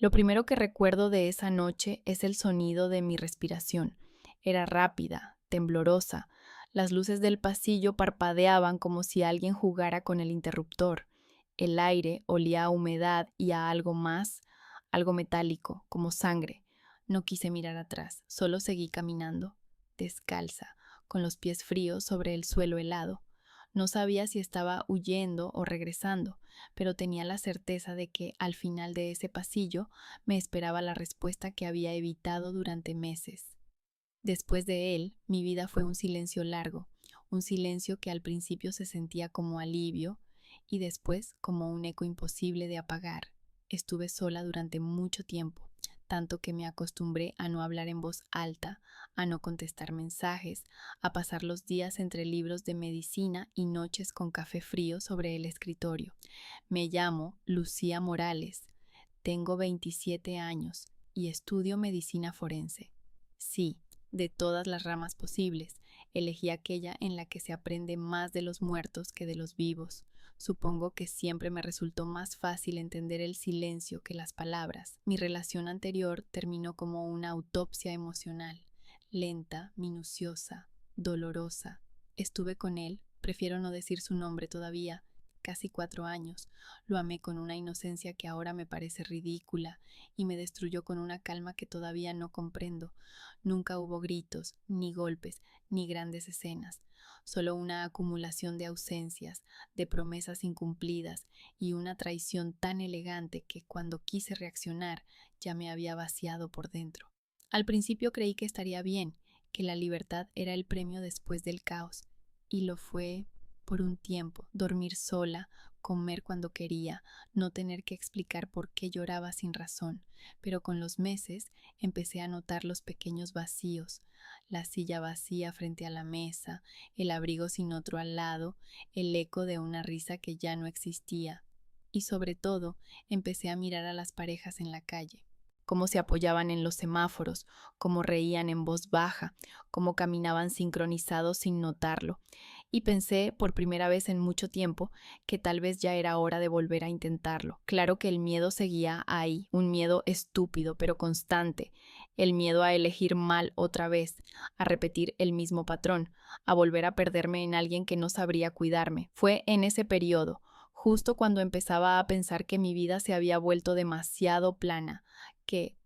Lo primero que recuerdo de esa noche es el sonido de mi respiración. Era rápida, temblorosa. Las luces del pasillo parpadeaban como si alguien jugara con el interruptor. El aire olía a humedad y a algo más, algo metálico, como sangre. No quise mirar atrás, solo seguí caminando, descalza, con los pies fríos sobre el suelo helado. No sabía si estaba huyendo o regresando, pero tenía la certeza de que al final de ese pasillo me esperaba la respuesta que había evitado durante meses. Después de él, mi vida fue un silencio largo, un silencio que al principio se sentía como alivio y después como un eco imposible de apagar. Estuve sola durante mucho tiempo, tanto que me acostumbré a no hablar en voz alta, a no contestar mensajes, a pasar los días entre libros de medicina y noches con café frío sobre el escritorio. Me llamo Lucía Morales, tengo 27 años y estudio medicina forense. Sí, de todas las ramas posibles, elegí aquella en la que se aprende más de los muertos que de los vivos. Supongo que siempre me resultó más fácil entender el silencio que las palabras. Mi relación anterior terminó como una autopsia emocional, lenta, minuciosa, dolorosa. Estuve con él, prefiero no decir su nombre todavía, casi 4 años. Lo amé con una inocencia que ahora me parece ridícula y me destruyó con una calma que todavía no comprendo. Nunca hubo gritos, ni golpes, ni grandes escenas, solo una acumulación de ausencias, de promesas incumplidas y una traición tan elegante que cuando quise reaccionar ya me había vaciado por dentro. Al principio creí que estaría bien, que la libertad era el premio después del caos, y lo fue por un tiempo, dormir sola, comer cuando quería, no tener que explicar por qué lloraba sin razón, pero con los meses empecé a notar los pequeños vacíos, la silla vacía frente a la mesa, el abrigo sin otro al lado, el eco de una risa que ya no existía. Y sobre todo, empecé a mirar a las parejas en la calle, cómo se apoyaban en los semáforos, cómo reían en voz baja, cómo caminaban sincronizados sin notarlo. Y pensé, por primera vez en mucho tiempo, que tal vez ya era hora de volver a intentarlo. Claro que el miedo seguía ahí, un miedo estúpido pero constante, el miedo a elegir mal otra vez, a repetir el mismo patrón, a volver a perderme en alguien que no sabría cuidarme. Fue en ese periodo, justo cuando empezaba a pensar que mi vida se había vuelto demasiado plana, que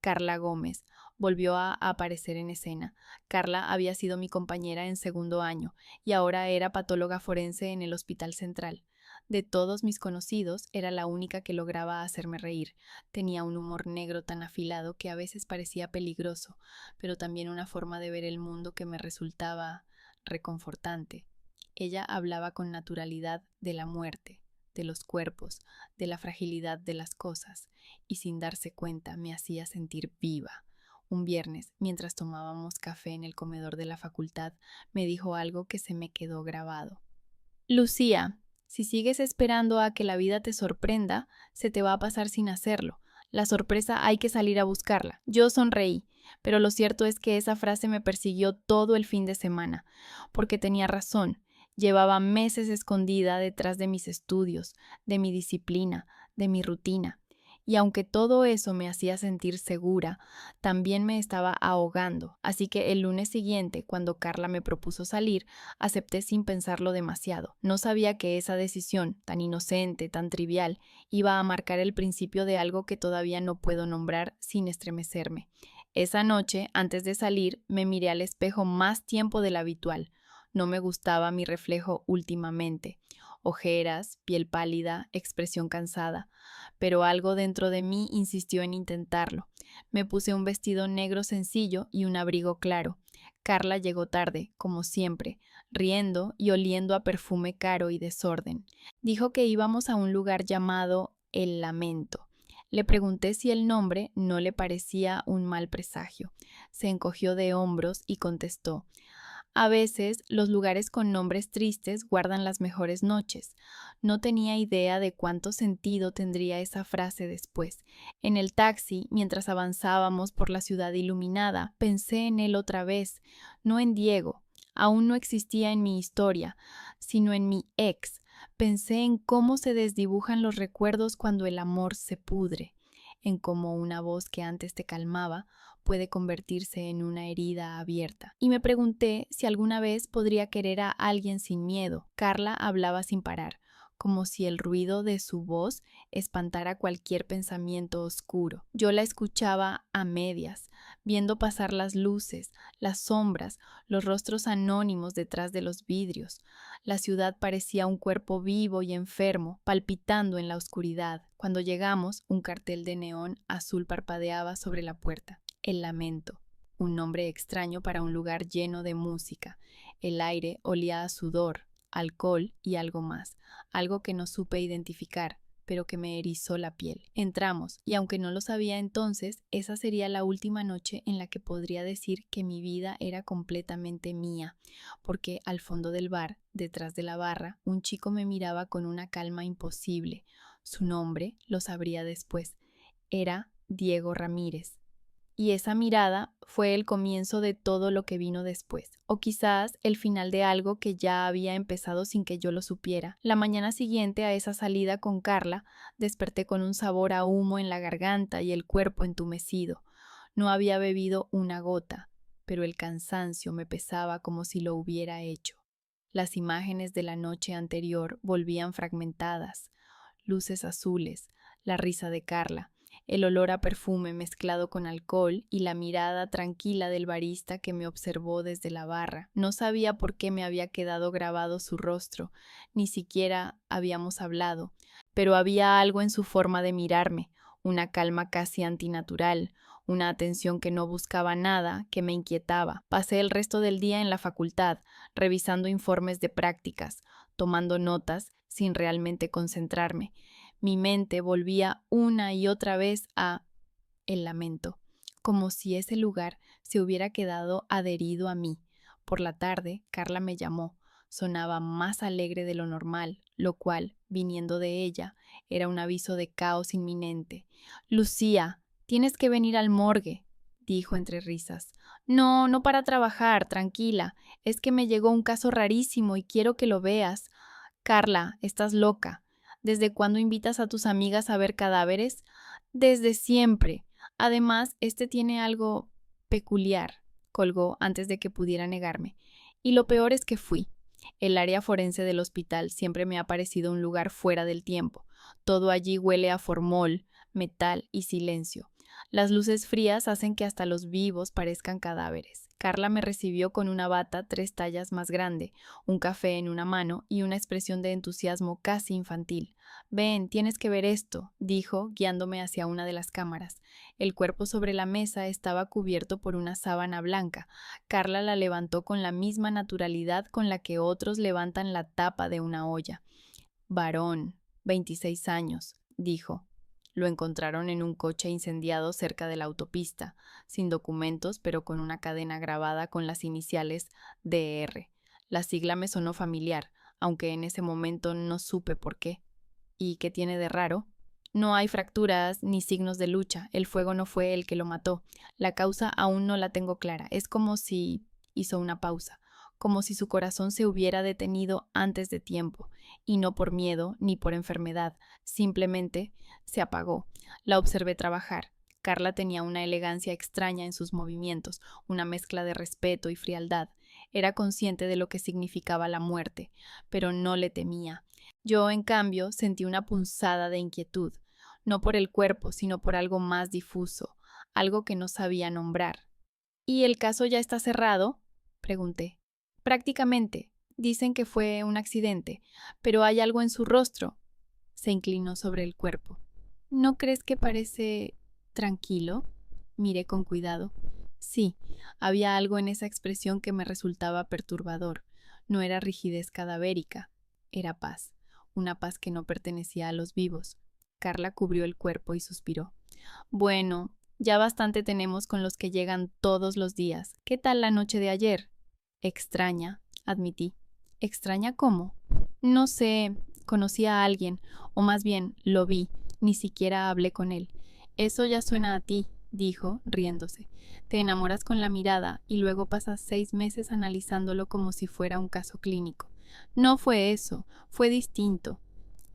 Carla Gómez volvió a aparecer en escena. Carla había sido mi compañera en segundo año y ahora era patóloga forense en el Hospital Central. De todos mis conocidos, era la única que lograba hacerme reír. Tenía un humor negro tan afilado que a veces parecía peligroso, pero también una forma de ver el mundo que me resultaba reconfortante. Ella hablaba con naturalidad de la muerte, de los cuerpos, de la fragilidad de las cosas, y sin darse cuenta me hacía sentir viva. Un viernes, mientras tomábamos café en el comedor de la facultad, me dijo algo que se me quedó grabado. Lucía, si sigues esperando a que la vida te sorprenda, se te va a pasar sin hacerlo. La sorpresa hay que salir a buscarla. Yo sonreí, pero lo cierto es que esa frase me persiguió todo el fin de semana, porque tenía razón. Llevaba meses escondida detrás de mis estudios, de mi disciplina, de mi rutina. Y aunque todo eso me hacía sentir segura, también me estaba ahogando. Así que el lunes siguiente, cuando Carla me propuso salir, acepté sin pensarlo demasiado. No sabía que esa decisión, tan inocente, tan trivial, iba a marcar el principio de algo que todavía no puedo nombrar sin estremecerme. Esa noche, antes de salir, me miré al espejo más tiempo del habitual. No me gustaba mi reflejo últimamente. Ojeras, piel pálida, expresión cansada. Pero algo dentro de mí insistió en intentarlo. Me puse un vestido negro sencillo y un abrigo claro. Carla llegó tarde, como siempre, riendo y oliendo a perfume caro y desorden. Dijo que íbamos a un lugar llamado El Lamento. Le pregunté si el nombre no le parecía un mal presagio. Se encogió de hombros y contestó: a veces, los lugares con nombres tristes guardan las mejores noches. No tenía idea de cuánto sentido tendría esa frase después. En el taxi, mientras avanzábamos por la ciudad iluminada, pensé en él otra vez, no en Diego. Aún no existía en mi historia, sino en mi ex. Pensé en cómo se desdibujan los recuerdos cuando el amor se pudre. en cómo una voz que antes te calmaba puede convertirse en una herida abierta. Y me pregunté si alguna vez podría querer a alguien sin miedo. Carla hablaba sin parar, como si el ruido de su voz espantara cualquier pensamiento oscuro. Yo la escuchaba a medias, viendo pasar las luces, las sombras, los rostros anónimos detrás de los vidrios. La ciudad parecía un cuerpo vivo y enfermo, palpitando en la oscuridad. Cuando llegamos, un cartel de neón azul parpadeaba sobre la puerta. El Lamento, un nombre extraño para un lugar lleno de música. El aire olía a sudor, alcohol y algo más, algo que no supe identificar, pero que me erizó la piel. Entramos, y aunque no lo sabía entonces, esa sería la última noche en la que podría decir que mi vida era completamente mía, porque al fondo del bar, detrás de la barra, un chico me miraba con una calma imposible. Su nombre lo sabría después. Era Diego Ramírez. Y esa mirada fue el comienzo de todo lo que vino después, o quizás el final de algo que ya había empezado sin que yo lo supiera. La mañana siguiente a esa salida con Carla, desperté con un sabor a humo en la garganta y el cuerpo entumecido. No había bebido una gota, pero el cansancio me pesaba como si lo hubiera hecho. Las imágenes de la noche anterior volvían fragmentadas, luces azules, la risa de Carla, el olor a perfume mezclado con alcohol y la mirada tranquila del barista que me observó desde la barra. No sabía por qué me había quedado grabado su rostro, ni siquiera habíamos hablado, pero había algo en su forma de mirarme, una calma casi antinatural, una atención que no buscaba nada, que me inquietaba. Pasé el resto del día en la facultad, revisando informes de prácticas, tomando notas, sin realmente concentrarme. Mi mente volvía una y otra vez a el Lamento, como si ese lugar se hubiera quedado adherido a mí. Por la tarde, Carla me llamó. Sonaba más alegre de lo normal, lo cual, viniendo de ella, era un aviso de caos inminente. «Lucía, tienes que venir al morgue», dijo entre risas. «No, no para trabajar, tranquila. Es que me llegó un caso rarísimo y quiero que lo veas. Carla, estás loca. ¿Desde cuándo invitas a tus amigas a ver cadáveres? Desde siempre. Además, este tiene algo peculiar», colgó antes de que pudiera negarme. Y lo peor es que fui. El área forense del hospital siempre me ha parecido un lugar fuera del tiempo. Todo allí huele a formol, metal y silencio. Las luces frías hacen que hasta los vivos parezcan cadáveres. Carla me recibió con una bata 3 tallas más grande, un café en una mano y una expresión de entusiasmo casi infantil. «Ven, tienes que ver esto», dijo, guiándome hacia una de las cámaras. El cuerpo sobre la mesa estaba cubierto por una sábana blanca. Carla la levantó con la misma naturalidad con la que otros levantan la tapa de una olla. «Varón, 26 años», dijo. Lo encontraron en un coche incendiado cerca de la autopista, sin documentos, pero con una cadena grabada con las iniciales DR. La sigla me sonó familiar, aunque en ese momento no supe por qué. ¿Y qué tiene de raro? No hay fracturas ni signos de lucha. El fuego no fue el que lo mató. La causa aún no la tengo clara. Es como si hizo una pausa, como si su corazón se hubiera detenido antes de tiempo, y no por miedo ni por enfermedad, simplemente se apagó. La observé trabajar. Carla tenía una elegancia extraña en sus movimientos, una mezcla de respeto y frialdad. Era consciente de lo que significaba la muerte, pero no le temía. Yo, en cambio, sentí una punzada de inquietud, no por el cuerpo, sino por algo más difuso, algo que no sabía nombrar. «¿Y el caso ya está cerrado?», pregunté. «Prácticamente. Dicen que fue un accidente, pero hay algo en su rostro». Se inclinó sobre el cuerpo. «¿No crees que parece tranquilo?», miré con cuidado. Sí, había algo en esa expresión que me resultaba perturbador. No era rigidez cadavérica, era paz, una paz que no pertenecía a los vivos. Carla cubrió el cuerpo y suspiró. «Bueno, ya bastante tenemos con los que llegan todos los días. ¿Qué tal la noche de ayer?». «Extraña», admití. «¿Extraña cómo?». «No sé, conocí a alguien, o más bien lo vi, ni siquiera hablé con él». «Eso ya suena a ti», dijo, riéndose. «Te enamoras con la mirada y luego pasas 6 meses analizándolo como si fuera un caso clínico». «No fue eso, fue distinto».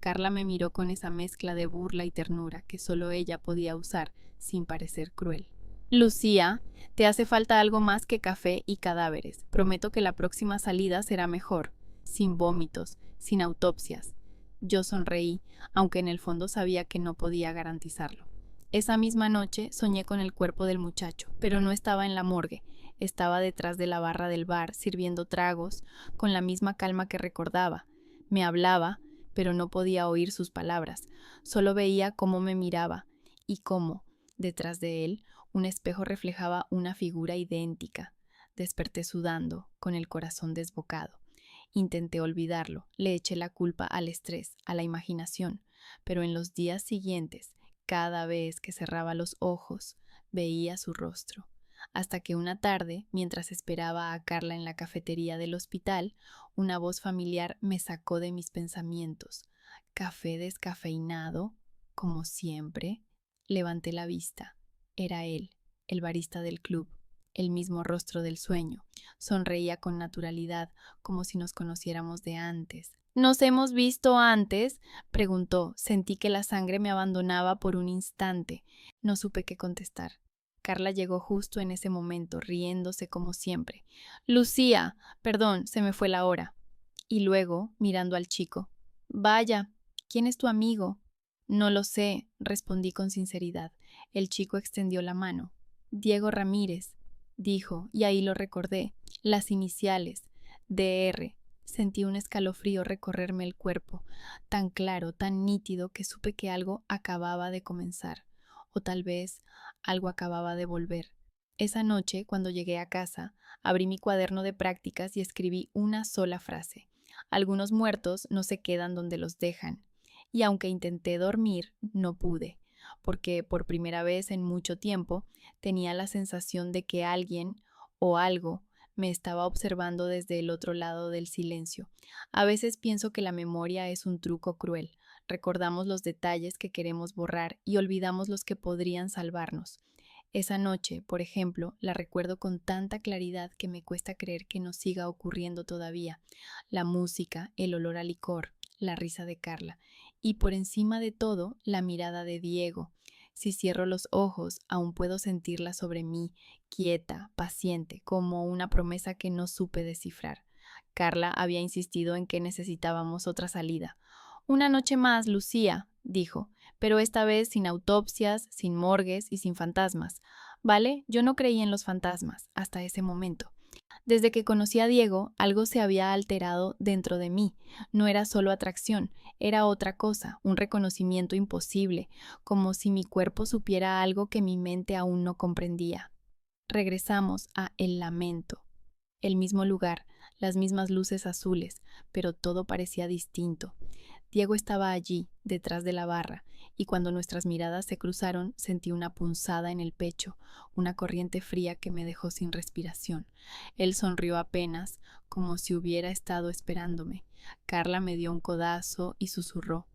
Carla me miró con esa mezcla de burla y ternura que solo ella podía usar sin parecer cruel. Lucía, te hace falta algo más que café y cadáveres. Prometo que la próxima salida será mejor, sin vómitos, sin autopsias. Yo sonreí, aunque en el fondo sabía que no podía garantizarlo. Esa misma noche soñé con el cuerpo del muchacho, pero no estaba en la morgue. Estaba detrás de la barra del bar, sirviendo tragos, con la misma calma que recordaba. Me hablaba, pero no podía oír sus palabras. Solo veía cómo me miraba y cómo, detrás de él, un espejo reflejaba una figura idéntica. Desperté sudando, con el corazón desbocado. Intenté olvidarlo, le eché la culpa al estrés, a la imaginación, pero en los días siguientes, cada vez que cerraba los ojos, veía su rostro. Hasta que una tarde, mientras esperaba a Carla en la cafetería del hospital, una voz familiar me sacó de mis pensamientos. Café descafeinado, como siempre. Levanté la vista. Era él, el barista del club, el mismo rostro del sueño. Sonreía con naturalidad, como si nos conociéramos de antes. ¿Nos hemos visto antes?, preguntó. Sentí que la sangre me abandonaba por un instante. No supe qué contestar. Carla llegó justo en ese momento, riéndose como siempre. Lucía, perdón, se me fue la hora. Y luego, mirando al chico. Vaya, ¿quién es tu amigo? No lo sé, respondí con sinceridad. El chico extendió la mano. Diego Ramírez, dijo, y ahí lo recordé. Las iniciales, DR. Sentí un escalofrío recorrerme el cuerpo, tan claro, tan nítido, que supe que algo acababa de comenzar, o tal vez algo acababa de volver. Esa noche, cuando llegué a casa, abrí mi cuaderno de prácticas y escribí una sola frase. Algunos muertos no se quedan donde los dejan. Y aunque intenté dormir, no pude, porque por primera vez en mucho tiempo tenía la sensación de que alguien o algo me estaba observando desde el otro lado del silencio. A veces pienso que la memoria es un truco cruel. Recordamos los detalles que queremos borrar y olvidamos los que podrían salvarnos. Esa noche, por ejemplo, la recuerdo con tanta claridad que me cuesta creer que nos siga ocurriendo todavía. La música, el olor a licor, la risa de Carla y por encima de todo, la mirada de Diego. Si cierro los ojos, aún puedo sentirla sobre mí, quieta, paciente, como una promesa que no supe descifrar. Carla había insistido en que necesitábamos otra salida. Una noche más, Lucía, dijo, pero esta vez sin autopsias, sin morgues y sin fantasmas. ¿Vale? Yo no creía en los fantasmas hasta ese momento. Desde que conocí a Diego, algo se había alterado dentro de mí. No era solo atracción, era otra cosa, un reconocimiento imposible, como si mi cuerpo supiera algo que mi mente aún no comprendía. Regresamos a El Lamento. El mismo lugar, las mismas luces azules, pero todo parecía distinto. Diego estaba allí, detrás de la barra, y cuando nuestras miradas se cruzaron sentí una punzada en el pecho, una corriente fría que me dejó sin respiración. Él sonrió apenas, como si hubiera estado esperándome. Carla me dio un codazo y susurró: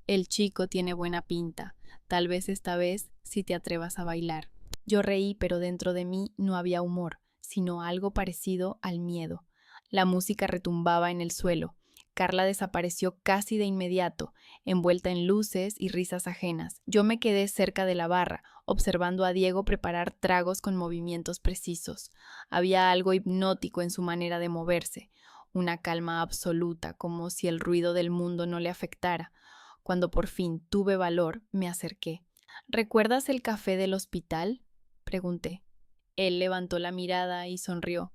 El chico tiene buena pinta, tal vez esta vez sí te atrevas a bailar. Yo reí, pero dentro de mí no había humor, sino algo parecido al miedo. La música retumbaba en el suelo. Carla desapareció casi de inmediato, envuelta en luces y risas ajenas. Yo me quedé cerca de la barra, observando a Diego preparar tragos con movimientos precisos. Había algo hipnótico en su manera de moverse, una calma absoluta, como si el ruido del mundo no le afectara. Cuando por fin tuve valor, me acerqué. ¿Recuerdas el café del hospital?, pregunté. Él levantó la mirada y sonrió.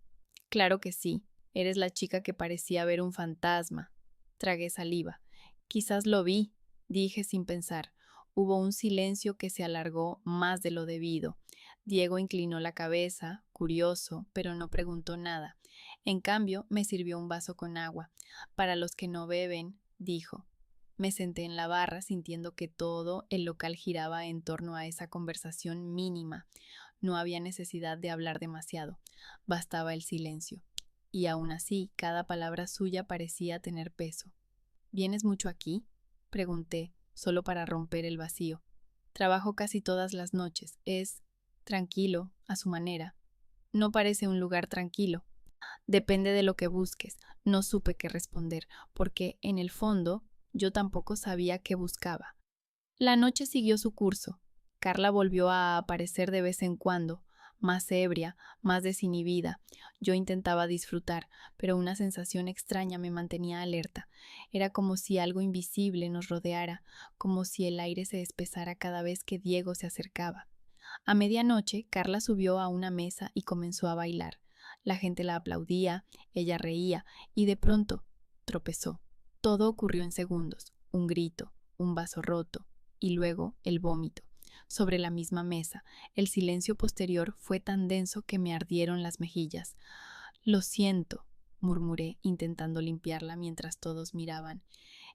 Claro que sí. Eres la chica que parecía ver un fantasma. Tragué saliva. Quizás lo vi, dije sin pensar. Hubo un silencio que se alargó más de lo debido. Diego inclinó la cabeza, curioso, pero no preguntó nada. En cambio, me sirvió un vaso con agua. Para los que no beben, dijo. Me senté en la barra sintiendo que todo el local giraba en torno a esa conversación mínima. No había necesidad de hablar demasiado. Bastaba el silencio. Y aún así, cada palabra suya parecía tener peso. ¿Vienes mucho aquí?, pregunté, solo para romper el vacío. Trabajo casi todas las noches. Es tranquilo, a su manera. No parece un lugar tranquilo. Depende de lo que busques. No supe qué responder, porque, en el fondo, Yo tampoco sabía qué buscaba. La noche siguió su curso. Carla volvió a aparecer de vez en cuando, más ebria, más desinhibida. Yo intentaba disfrutar, pero una sensación extraña me mantenía alerta. Era como si algo invisible nos rodeara, como si el aire se espesara cada vez que Diego se acercaba. A medianoche, Carla subió a una mesa y comenzó a bailar. La gente la aplaudía, ella reía, y de pronto tropezó. Todo ocurrió en segundos. Un grito, un vaso roto, y luego el vómito. Sobre la misma mesa, el silencio posterior fue tan denso que me ardieron las mejillas. Lo siento, murmuré, intentando limpiarla mientras todos miraban.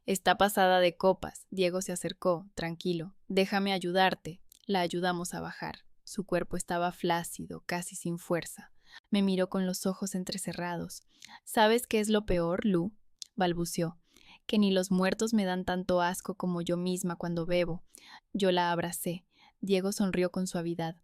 Está pasada de copas. Diego se acercó, tranquilo. Déjame ayudarte. La ayudamos a bajar. Su cuerpo estaba flácido, casi sin fuerza. Me miró con los ojos entrecerrados. ¿Sabes qué es lo peor, Lu? Balbuceó. Que ni los muertos me dan tanto asco como yo misma cuando bebo. Yo la abracé. Diego sonrió con suavidad.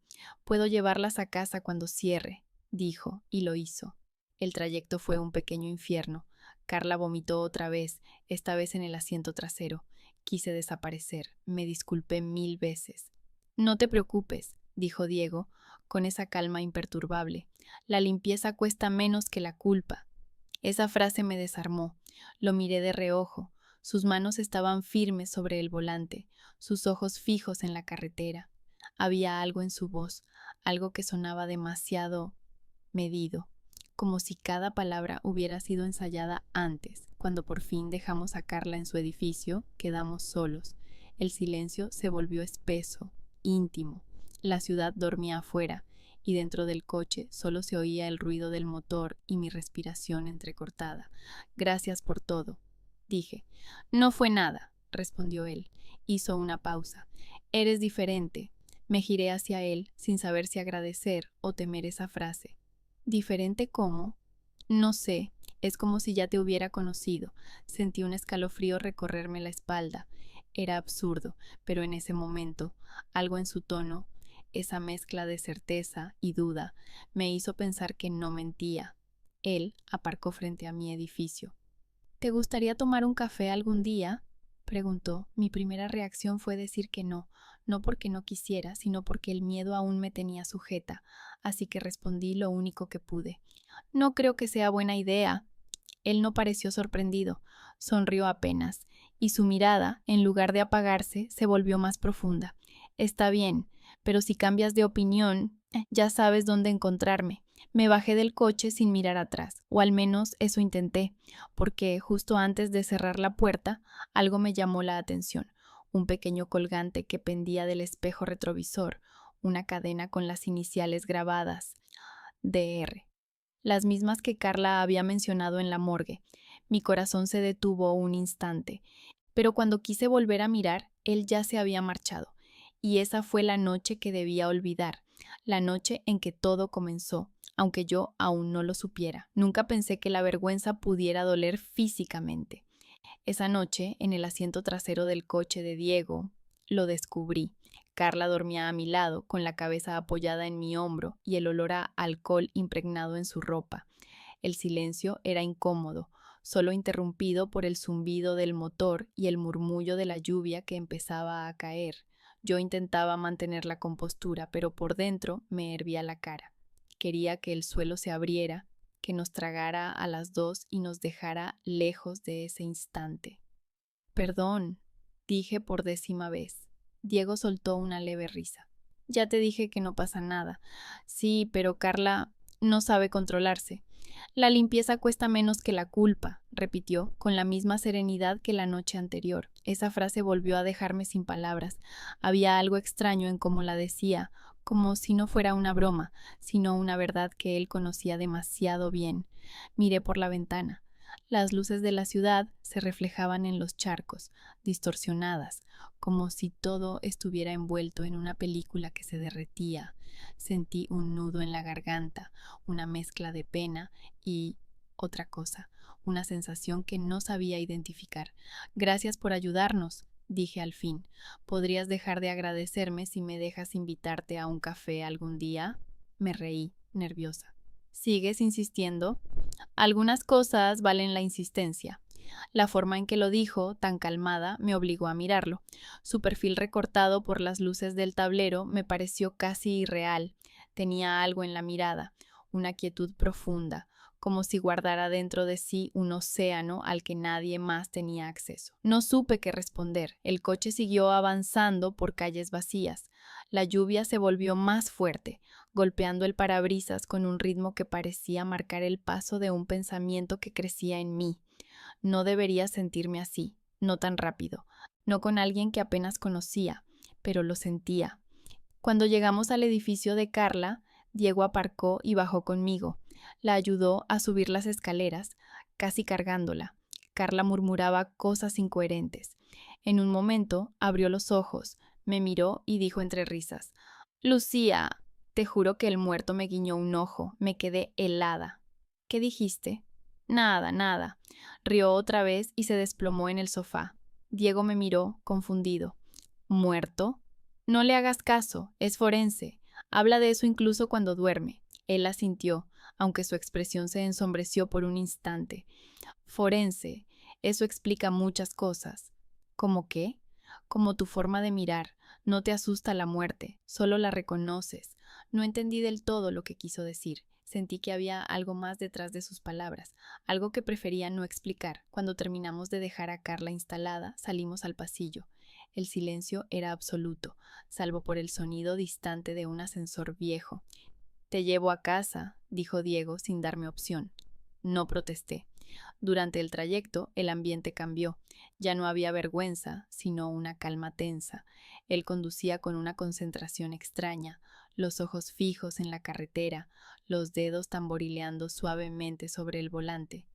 Puedo llevarlas a casa cuando cierre, dijo, y lo hizo. El trayecto fue un pequeño infierno. Carla vomitó otra vez, esta vez en el asiento trasero. Quise desaparecer. Me disculpé 1000 veces. No te preocupes, dijo Diego, con esa calma imperturbable. La limpieza cuesta menos que la culpa. Esa frase me desarmó. Lo miré de reojo. Sus manos estaban firmes sobre el volante, sus ojos fijos en la carretera. Había algo en su voz, algo que sonaba demasiado medido, como si cada palabra hubiera sido ensayada antes. Cuando por fin dejamos a Carla en su edificio, quedamos solos. El silencio se volvió espeso, íntimo. La ciudad dormía afuera, y dentro del coche solo se oía el ruido del motor y mi respiración entrecortada. Gracias por todo, dije. No fue nada, respondió él. Hizo una pausa. Eres diferente. Me giré hacia él, sin saber si agradecer o temer esa frase. ¿Diferente cómo? No sé, es como si ya te hubiera conocido. Sentí un escalofrío recorrerme la espalda. Era absurdo, pero en ese momento, algo en su tono, esa mezcla de certeza y duda, me hizo pensar que no mentía. Él aparcó frente a mi edificio. ¿Te gustaría tomar un café algún día? Preguntó. Mi primera reacción fue decir que no, no porque no quisiera, sino porque el miedo aún me tenía sujeta, así que respondí lo único que pude. No creo que sea buena idea. Él no pareció sorprendido, sonrió apenas, y su mirada, en lugar de apagarse, se volvió más profunda. Está bien, pero si cambias de opinión, ya sabes dónde encontrarme. Me bajé del coche sin mirar atrás, o al menos eso intenté, porque justo antes de cerrar la puerta, algo me llamó la atención. Un pequeño colgante que pendía del espejo retrovisor, una cadena con las iniciales grabadas, DR, las mismas que Carla había mencionado en la morgue. Mi corazón se detuvo un instante, pero cuando quise volver a mirar, él ya se había marchado, y esa fue la noche que debía olvidar, la noche en que todo comenzó, aunque yo aún no lo supiera. Nunca pensé que la vergüenza pudiera doler físicamente. Esa noche, en el asiento trasero del coche de Diego, lo descubrí. Carla dormía a mi lado, con la cabeza apoyada en mi hombro y el olor a alcohol impregnado en su ropa. El silencio era incómodo, solo interrumpido por el zumbido del motor y el murmullo de la lluvia que empezaba a caer. Yo intentaba mantener la compostura, pero por dentro me hervía la cara. Quería que el suelo se abriera, que nos tragara a las dos y nos dejara lejos de ese instante. Perdón, dije por 10ª vez. Diego soltó una leve risa. Ya te dije que no pasa nada. Sí, pero Carla no sabe controlarse. La limpieza cuesta menos que la culpa, repitió, con la misma serenidad que la noche anterior. Esa frase volvió a dejarme sin palabras. Había algo extraño en cómo la decía, como si no fuera una broma, sino una verdad que él conocía demasiado bien. Miré por la ventana. Las luces de la ciudad se reflejaban en los charcos, distorsionadas, como si todo estuviera envuelto en una película que se derretía. Sentí un nudo en la garganta, una mezcla de pena y otra cosa, una sensación que no sabía identificar. Gracias por ayudarnos, dije al fin. ¿Podrías dejar de agradecerme si me dejas invitarte a un café algún día? Me reí, nerviosa. ¿Sigues insistiendo? Algunas cosas valen la insistencia. La forma en que lo dijo, tan calmada, me obligó a mirarlo. Su perfil recortado por las luces del tablero me pareció casi irreal. Tenía algo en la mirada, una quietud profunda, como si guardara dentro de sí un océano al que nadie más tenía acceso. No supe qué responder. El coche siguió avanzando por calles vacías. La lluvia se volvió más fuerte, golpeando el parabrisas con un ritmo que parecía marcar el paso de un pensamiento que crecía en mí. No debería sentirme así, no tan rápido, no con alguien que apenas conocía, pero lo sentía. Cuando llegamos al edificio de Carla, Diego aparcó y bajó conmigo. La ayudó a subir las escaleras, casi cargándola. Carla murmuraba cosas incoherentes. En un momento abrió los ojos, me miró y dijo entre risas: Lucía, te juro que el muerto me guiñó un ojo, me quedé helada. ¿Qué dijiste? Nada, nada. Rió otra vez y se desplomó en el sofá. Diego me miró, confundido. ¿Muerto? No le hagas caso, es forense. Habla de eso incluso cuando duerme. Él asintió, aunque su expresión se ensombreció por un instante. Forense, eso explica muchas cosas. ¿Cómo qué? Como tu forma de mirar. No te asusta la muerte, solo la reconoces. No entendí del todo lo que quiso decir. Sentí que había algo más detrás de sus palabras, algo que prefería no explicar. Cuando terminamos de dejar a Carla instalada, salimos al pasillo. El silencio era absoluto, salvo por el sonido distante de un ascensor viejo. Te llevo a casa, dijo Diego sin darme opción. No protesté. Durante el trayecto, el ambiente cambió. Ya no había vergüenza, sino una calma tensa. Él conducía con una concentración extraña, los ojos fijos en la carretera, los dedos tamborileando suavemente sobre el volante.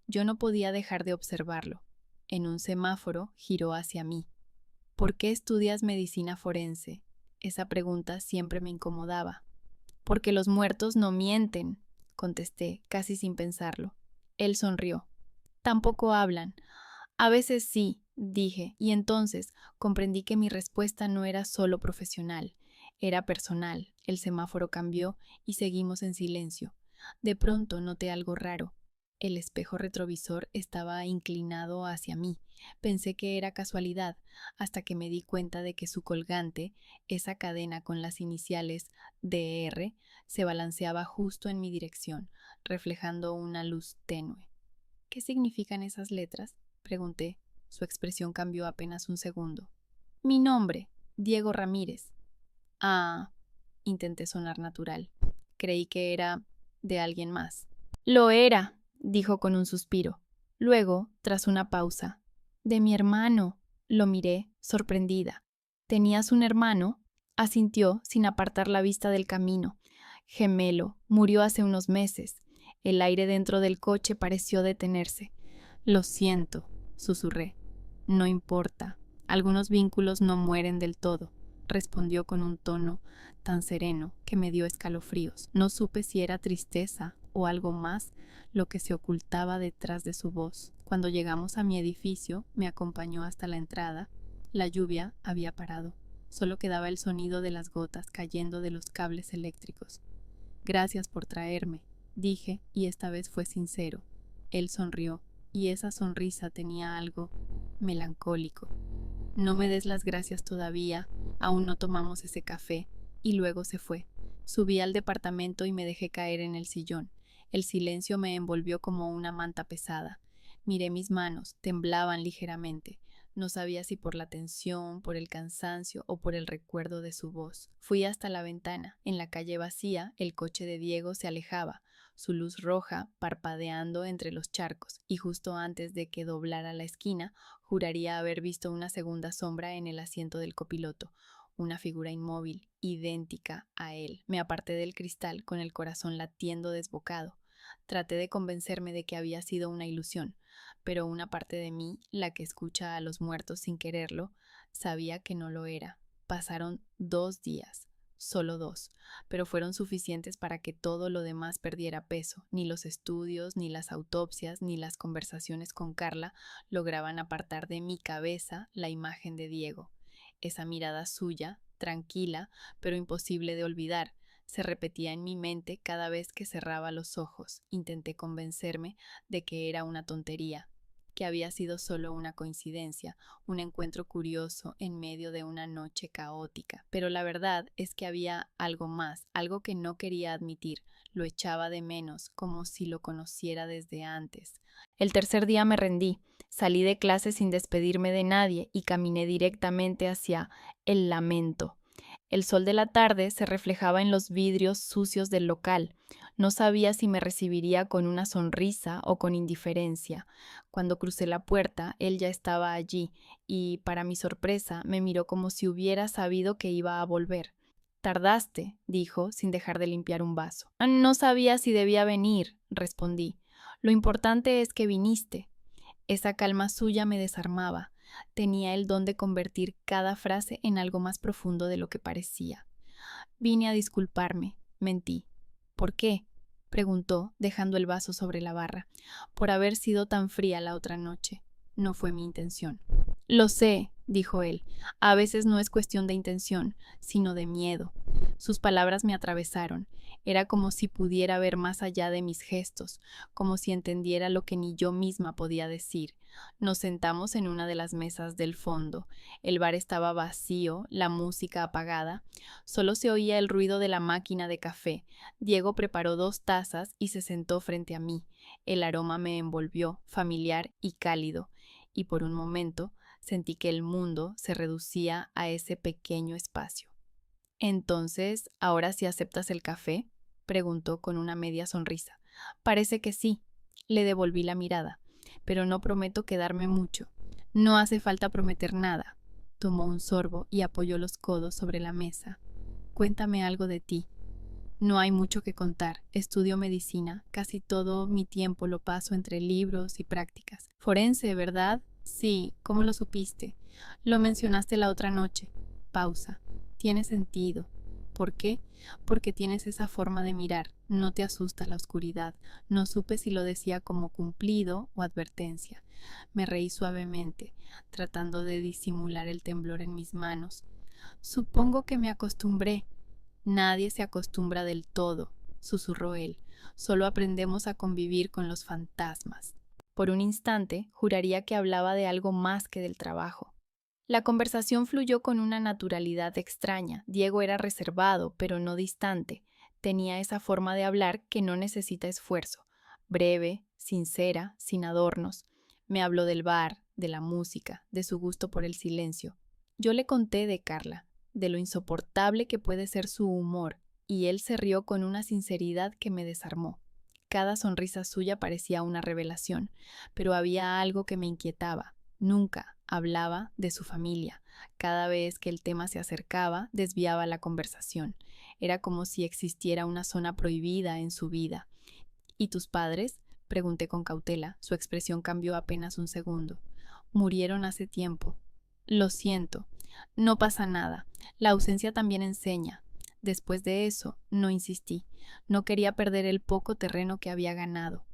Yo no podía dejar de observarlo. En un semáforo giró hacia mí. ¿Por qué estudias medicina forense? Esa pregunta siempre me incomodaba. Porque los muertos no mienten, contesté, casi sin pensarlo. Él sonrió. Tampoco hablan. A veces sí, dije, y entonces comprendí que mi respuesta no era solo profesional, era personal. El semáforo cambió y seguimos en silencio. De pronto noté algo raro. El espejo retrovisor estaba inclinado hacia mí. Pensé que era casualidad, hasta que me di cuenta de que su colgante, esa cadena con las iniciales DR, se balanceaba justo en mi dirección, reflejando una luz tenue. ¿Qué significan esas letras? Pregunté. Su expresión cambió apenas un segundo. Mi nombre, Diego Ramírez. Ah, intenté sonar natural. Creí que era de alguien más. Lo era, dijo con un suspiro. Luego, tras una pausa, de mi hermano. Lo miré, sorprendida. ¿Tenías un hermano? Asintió sin apartar la vista del camino. Gemelo, murió hace unos meses. El aire dentro del coche pareció detenerse. Lo siento, susurré. No importa. Algunos vínculos no mueren del todo, respondió con un tono tan sereno que me dio escalofríos. No supe si era tristeza o algo más lo que se ocultaba detrás de su voz. Cuando llegamos a mi edificio, me acompañó hasta la entrada. La lluvia había parado. Solo quedaba el sonido de las gotas cayendo de los cables eléctricos. Gracias por traerme, dije, y esta vez fue sincero. Él sonrió, y esa sonrisa tenía algo melancólico. No me des las gracias todavía, aún no tomamos ese café, y luego se fue. Subí al departamento y me dejé caer en el sillón. El silencio me envolvió como una manta pesada. Miré mis manos, temblaban ligeramente. No sabía si por la tensión, por el cansancio o por el recuerdo de su voz. Fui hasta la ventana. En la calle vacía, el coche de Diego se alejaba, su luz roja parpadeando entre los charcos, y justo antes de que doblara la esquina, juraría haber visto una segunda sombra en el asiento del copiloto, una figura inmóvil, idéntica a él. Me aparté del cristal con el corazón latiendo desbocado. Traté de convencerme de que había sido una ilusión, pero una parte de mí, la que escucha a los muertos sin quererlo, sabía que no lo era. Pasaron 2 días, solo 2, pero fueron suficientes para que todo lo demás perdiera peso. Ni los estudios, ni las autopsias, ni las conversaciones con Carla lograban apartar de mi cabeza la imagen de Diego. Esa mirada suya, tranquila, pero imposible de olvidar, se repetía en mi mente cada vez que cerraba los ojos. Intenté convencerme de que era una tontería. que había sido solo una coincidencia, un encuentro curioso en medio de una noche caótica. Pero la verdad es que había algo más, algo que no quería admitir. Lo echaba de menos, como si lo conociera desde antes. El tercer día me rendí. Salí de clase sin despedirme de nadie y caminé directamente hacia el lamento. El sol de la tarde se reflejaba en los vidrios sucios del local. No sabía si me recibiría con una sonrisa o con indiferencia. Cuando crucé la puerta, él ya estaba allí y, para mi sorpresa, me miró como si hubiera sabido que iba a volver. «Tardaste», dijo, sin dejar de limpiar un vaso. «No sabía si debía venir», respondí. «Lo importante es que viniste». Esa calma suya me desarmaba. Tenía el don de convertir cada frase en algo más profundo de lo que parecía. «Vine a disculparme», mentí. «¿Por qué?», preguntó, dejando el vaso sobre la barra. «Por haber sido tan fría la otra noche. No fue mi intención». «Lo sé», dijo él. «A veces no es cuestión de intención, sino de miedo». Sus palabras me atravesaron. Era como si pudiera ver más allá de mis gestos, como si entendiera lo que ni yo misma podía decir. Nos sentamos en una de las mesas del fondo. El bar estaba vacío, la música apagada. Solo se oía el ruido de la máquina de café. Diego preparó 2 tazas y se sentó frente a mí. El aroma me envolvió, familiar y cálido, y por un momento sentí que el mundo se reducía a ese pequeño espacio. «Entonces, ¿ahora sí aceptas el café?», preguntó con una media sonrisa. «Parece que sí», le devolví la mirada, «pero no prometo quedarme mucho». «No hace falta prometer nada». Tomó un sorbo y apoyó los codos sobre la mesa. «Cuéntame algo de ti». «No hay mucho que contar. Estudio medicina. Casi todo mi tiempo lo paso entre libros y prácticas». «Forense, ¿verdad?» «Sí. ¿Cómo lo supiste?» «Lo mencionaste la otra noche». Pausa. «Tiene sentido». «¿Por qué?» «Porque tienes esa forma de mirar. No te asusta la oscuridad». No supe si lo decía como cumplido o advertencia. Me reí suavemente, tratando de disimular el temblor en mis manos. «Supongo que me acostumbré». «Nadie se acostumbra del todo», susurró él. «Solo aprendemos a convivir con los fantasmas». Por un instante, juraría que hablaba de algo más que del trabajo. La conversación fluyó con una naturalidad extraña. Diego era reservado, pero no distante. Tenía esa forma de hablar que no necesita esfuerzo. Breve, sincera, sin adornos. Me habló del bar, de la música, de su gusto por el silencio. Yo le conté de Carla, de lo insoportable que puede ser su humor, y él se rió con una sinceridad que me desarmó. Cada sonrisa suya parecía una revelación, pero había algo que me inquietaba. Nunca hablaba de su familia. Cada vez que el tema se acercaba, desviaba la conversación. Era como si existiera una zona prohibida en su vida. «¿Y tus padres?», pregunté con cautela. Su expresión cambió apenas un segundo. «Murieron hace tiempo». «Lo siento». «No pasa nada. La ausencia también enseña». Después de eso, no insistí. No quería perder el poco terreno que había ganado.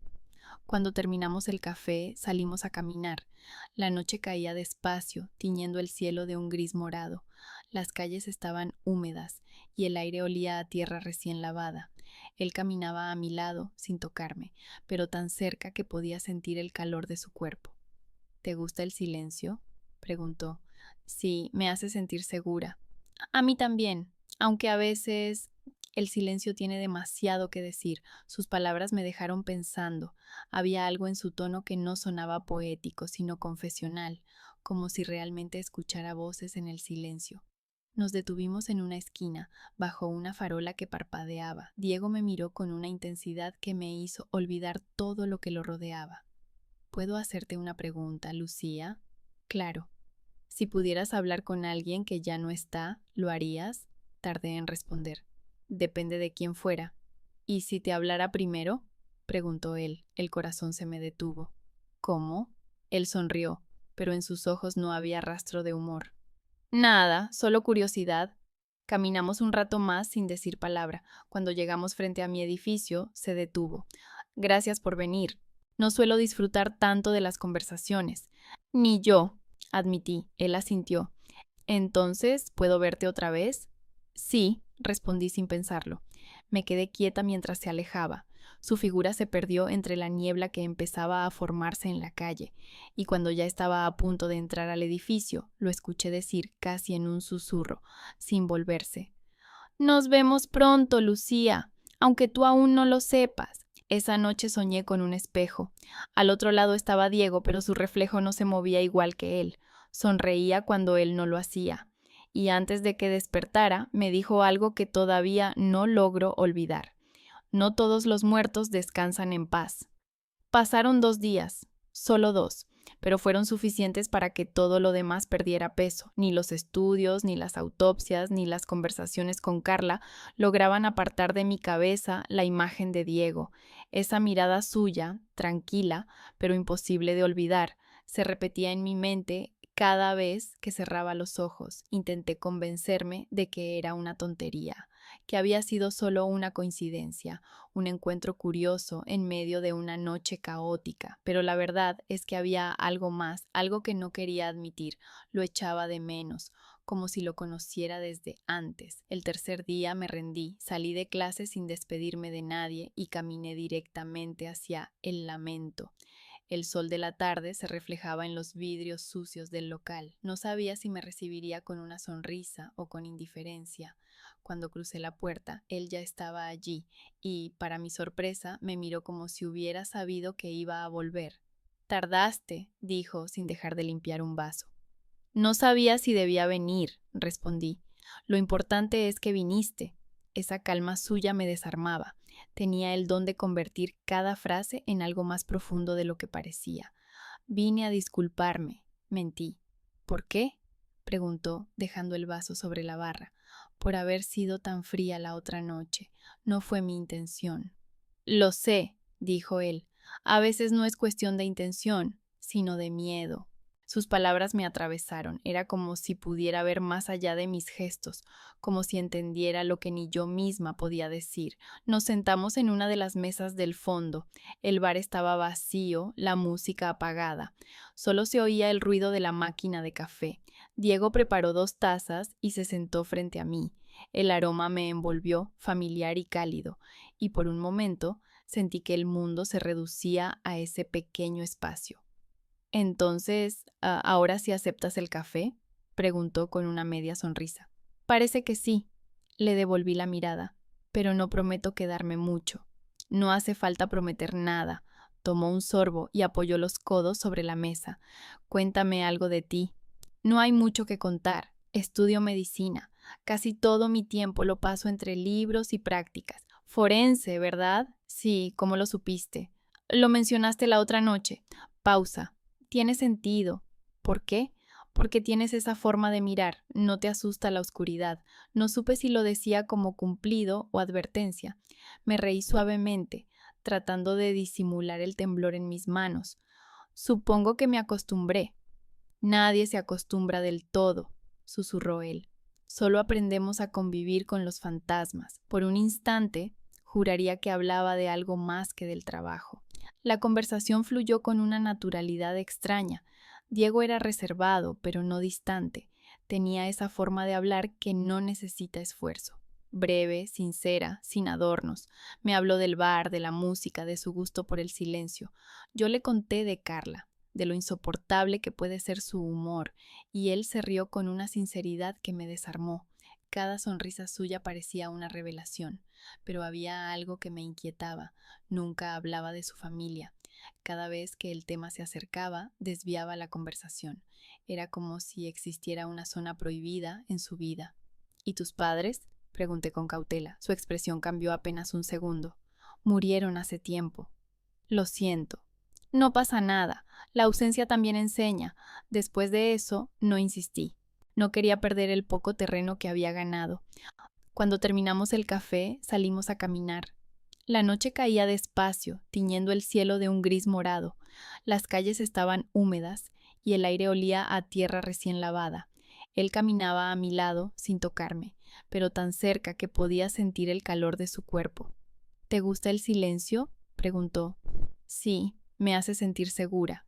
Cuando terminamos el café, salimos a caminar. La noche caía despacio, tiñendo el cielo de un gris morado. Las calles estaban húmedas y el aire olía a tierra recién lavada. Él caminaba a mi lado, sin tocarme, pero tan cerca que podía sentir el calor de su cuerpo. «¿Te gusta el silencio?», preguntó. «Sí, me hace sentir segura». «A mí también, aunque a veces el silencio tiene demasiado que decir». Sus palabras me dejaron pensando. Había algo en su tono que no sonaba poético, sino confesional, como si realmente escuchara voces en el silencio. Nos detuvimos en una esquina, bajo una farola que parpadeaba. Diego me miró con una intensidad que me hizo olvidar todo lo que lo rodeaba. «¿Puedo hacerte una pregunta, Lucía?» «Claro». «Si pudieras hablar con alguien que ya no está, ¿lo harías?», tardé en responder. «Depende de quién fuera». «¿Y si te hablara primero?», preguntó él. El corazón se me detuvo. «¿Cómo?». Él sonrió, pero en sus ojos no había rastro de humor. «Nada, solo curiosidad». Caminamos un rato más sin decir palabra. Cuando llegamos frente a mi edificio, se detuvo. «Gracias por venir. No suelo disfrutar tanto de las conversaciones». «Ni yo», admití. Él asintió. «Entonces, ¿puedo verte otra vez?». «Sí», respondí sin pensarlo. Me quedé quieta mientras se alejaba. Su figura se perdió entre la niebla que empezaba a formarse en la calle, y cuando ya estaba a punto de entrar al edificio, lo escuché decir casi en un susurro, sin volverse: «Nos vemos pronto, Lucía, aunque tú aún no lo sepas». Esa noche soñé con un espejo. Al otro lado estaba Diego, pero su reflejo no se movía igual que él. Sonreía cuando él no lo hacía. Y antes de que despertara, me dijo algo que todavía no logro olvidar: no todos los muertos descansan en paz. Pasaron 2 días, solo 2, pero fueron suficientes para que todo lo demás perdiera peso. Ni los estudios, ni las autopsias, ni las conversaciones con Carla lograban apartar de mi cabeza la imagen de Diego. Esa mirada suya, tranquila, pero imposible de olvidar, se repetía en mi mente cada vez que cerraba los ojos. Intenté convencerme de que era una tontería, que había sido solo una coincidencia, un encuentro curioso en medio de una noche caótica, pero la verdad es que había algo más, algo que no quería admitir. Lo echaba de menos, como si lo conociera desde antes. El tercer día me rendí, salí de clase sin despedirme de nadie y caminé directamente hacia el lamento. El sol de la tarde se reflejaba en los vidrios sucios del local. No sabía si me recibiría con una sonrisa o con indiferencia. Cuando crucé la puerta, él ya estaba allí y, para mi sorpresa, me miró como si hubiera sabido que iba a volver. «Tardaste», dijo, sin dejar de limpiar un vaso. «No sabía si debía venir», respondí. «Lo importante es que viniste». Esa calma suya me desarmaba. Tenía el don de convertir cada frase en algo más profundo de lo que parecía. «Vine a disculparme», mentí. «¿Por qué?», preguntó, dejando el vaso sobre la barra. «Por haber sido tan fría la otra noche. No fue mi intención». «Lo sé», dijo él. «A veces no es cuestión de intención, sino de miedo». Sus palabras me atravesaron. Era como si pudiera ver más allá de mis gestos, como si entendiera lo que ni yo misma podía decir. Nos sentamos en una de las mesas del fondo. El bar estaba vacío, la música apagada. Solo se oía el ruido de la máquina de café. Diego preparó 2 tazas y se sentó frente a mí. El aroma me envolvió, familiar y cálido, y por un momento sentí que el mundo se reducía a ese pequeño espacio. «Entonces, ¿ahora sí aceptas el café?», preguntó con una media sonrisa. «Parece que sí», le devolví la mirada, «pero no prometo quedarme mucho». «No hace falta prometer nada». Tomó un sorbo y apoyó los codos sobre la mesa. «Cuéntame algo de ti». «No hay mucho que contar. Estudio medicina. Casi todo mi tiempo lo paso entre libros y prácticas. Forense, ¿verdad?». «Sí, ¿cómo lo supiste?». «Lo mencionaste la otra noche». Pausa. «Tiene sentido». «¿Por qué?». «Porque tienes esa forma de mirar, no te asusta la oscuridad». No supe si lo decía como cumplido o advertencia. Me reí suavemente, tratando de disimular el temblor en mis manos. «Supongo que me acostumbré». «Nadie se acostumbra del todo», susurró él. «Solo aprendemos a convivir con los fantasmas». Por un instante, juraría que hablaba de algo más que del trabajo. La conversación fluyó con una naturalidad extraña. Diego era reservado, pero no distante. Tenía esa forma de hablar que no necesita esfuerzo. Breve, sincera, sin adornos. Me habló del bar, de la música, de su gusto por el silencio. Yo le conté de Carla, de lo insoportable que puede ser su humor, y él se rió con una sinceridad que me desarmó. Cada sonrisa suya parecía una revelación, pero había algo que me inquietaba. Nunca hablaba de su familia. Cada vez que el tema se acercaba, desviaba la conversación. Era como si existiera una zona prohibida en su vida. «¿Y tus padres?», pregunté con cautela. Su expresión cambió apenas un segundo. «Murieron hace tiempo». «Lo siento». «No pasa nada. La ausencia también enseña». Después de eso, no insistí. No quería perder el poco terreno que había ganado. Cuando terminamos el café, salimos a caminar. La noche caía despacio, tiñendo el cielo de un gris morado. Las calles estaban húmedas y el aire olía a tierra recién lavada. Él caminaba a mi lado, sin tocarme, pero tan cerca que podía sentir el calor de su cuerpo. «¿Te gusta el silencio?», preguntó. «Sí, me hace sentir segura».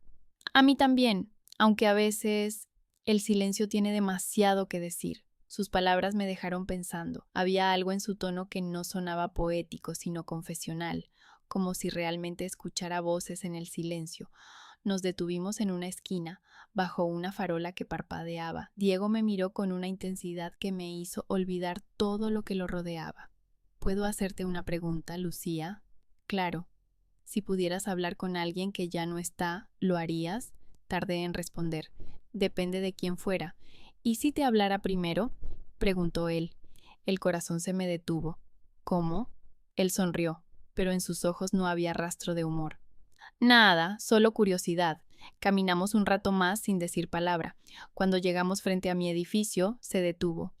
«A mí también, aunque a veces el silencio tiene demasiado que decir». Sus palabras me dejaron pensando. Había algo en su tono que no sonaba poético, sino confesional, como si realmente escuchara voces en el silencio. Nos detuvimos en una esquina, bajo una farola que parpadeaba. Diego me miró con una intensidad que me hizo olvidar todo lo que lo rodeaba. ¿Puedo hacerte una pregunta, Lucía? Claro. Si pudieras hablar con alguien que ya no está, ¿lo harías? Tardé en responder. Depende de quién fuera. ¿Y si te hablara primero? Preguntó él. El corazón se me detuvo. ¿Cómo? Él sonrió, pero en sus ojos no había rastro de humor. Nada, solo curiosidad. Caminamos un rato más sin decir palabra. Cuando llegamos frente a mi edificio, se detuvo.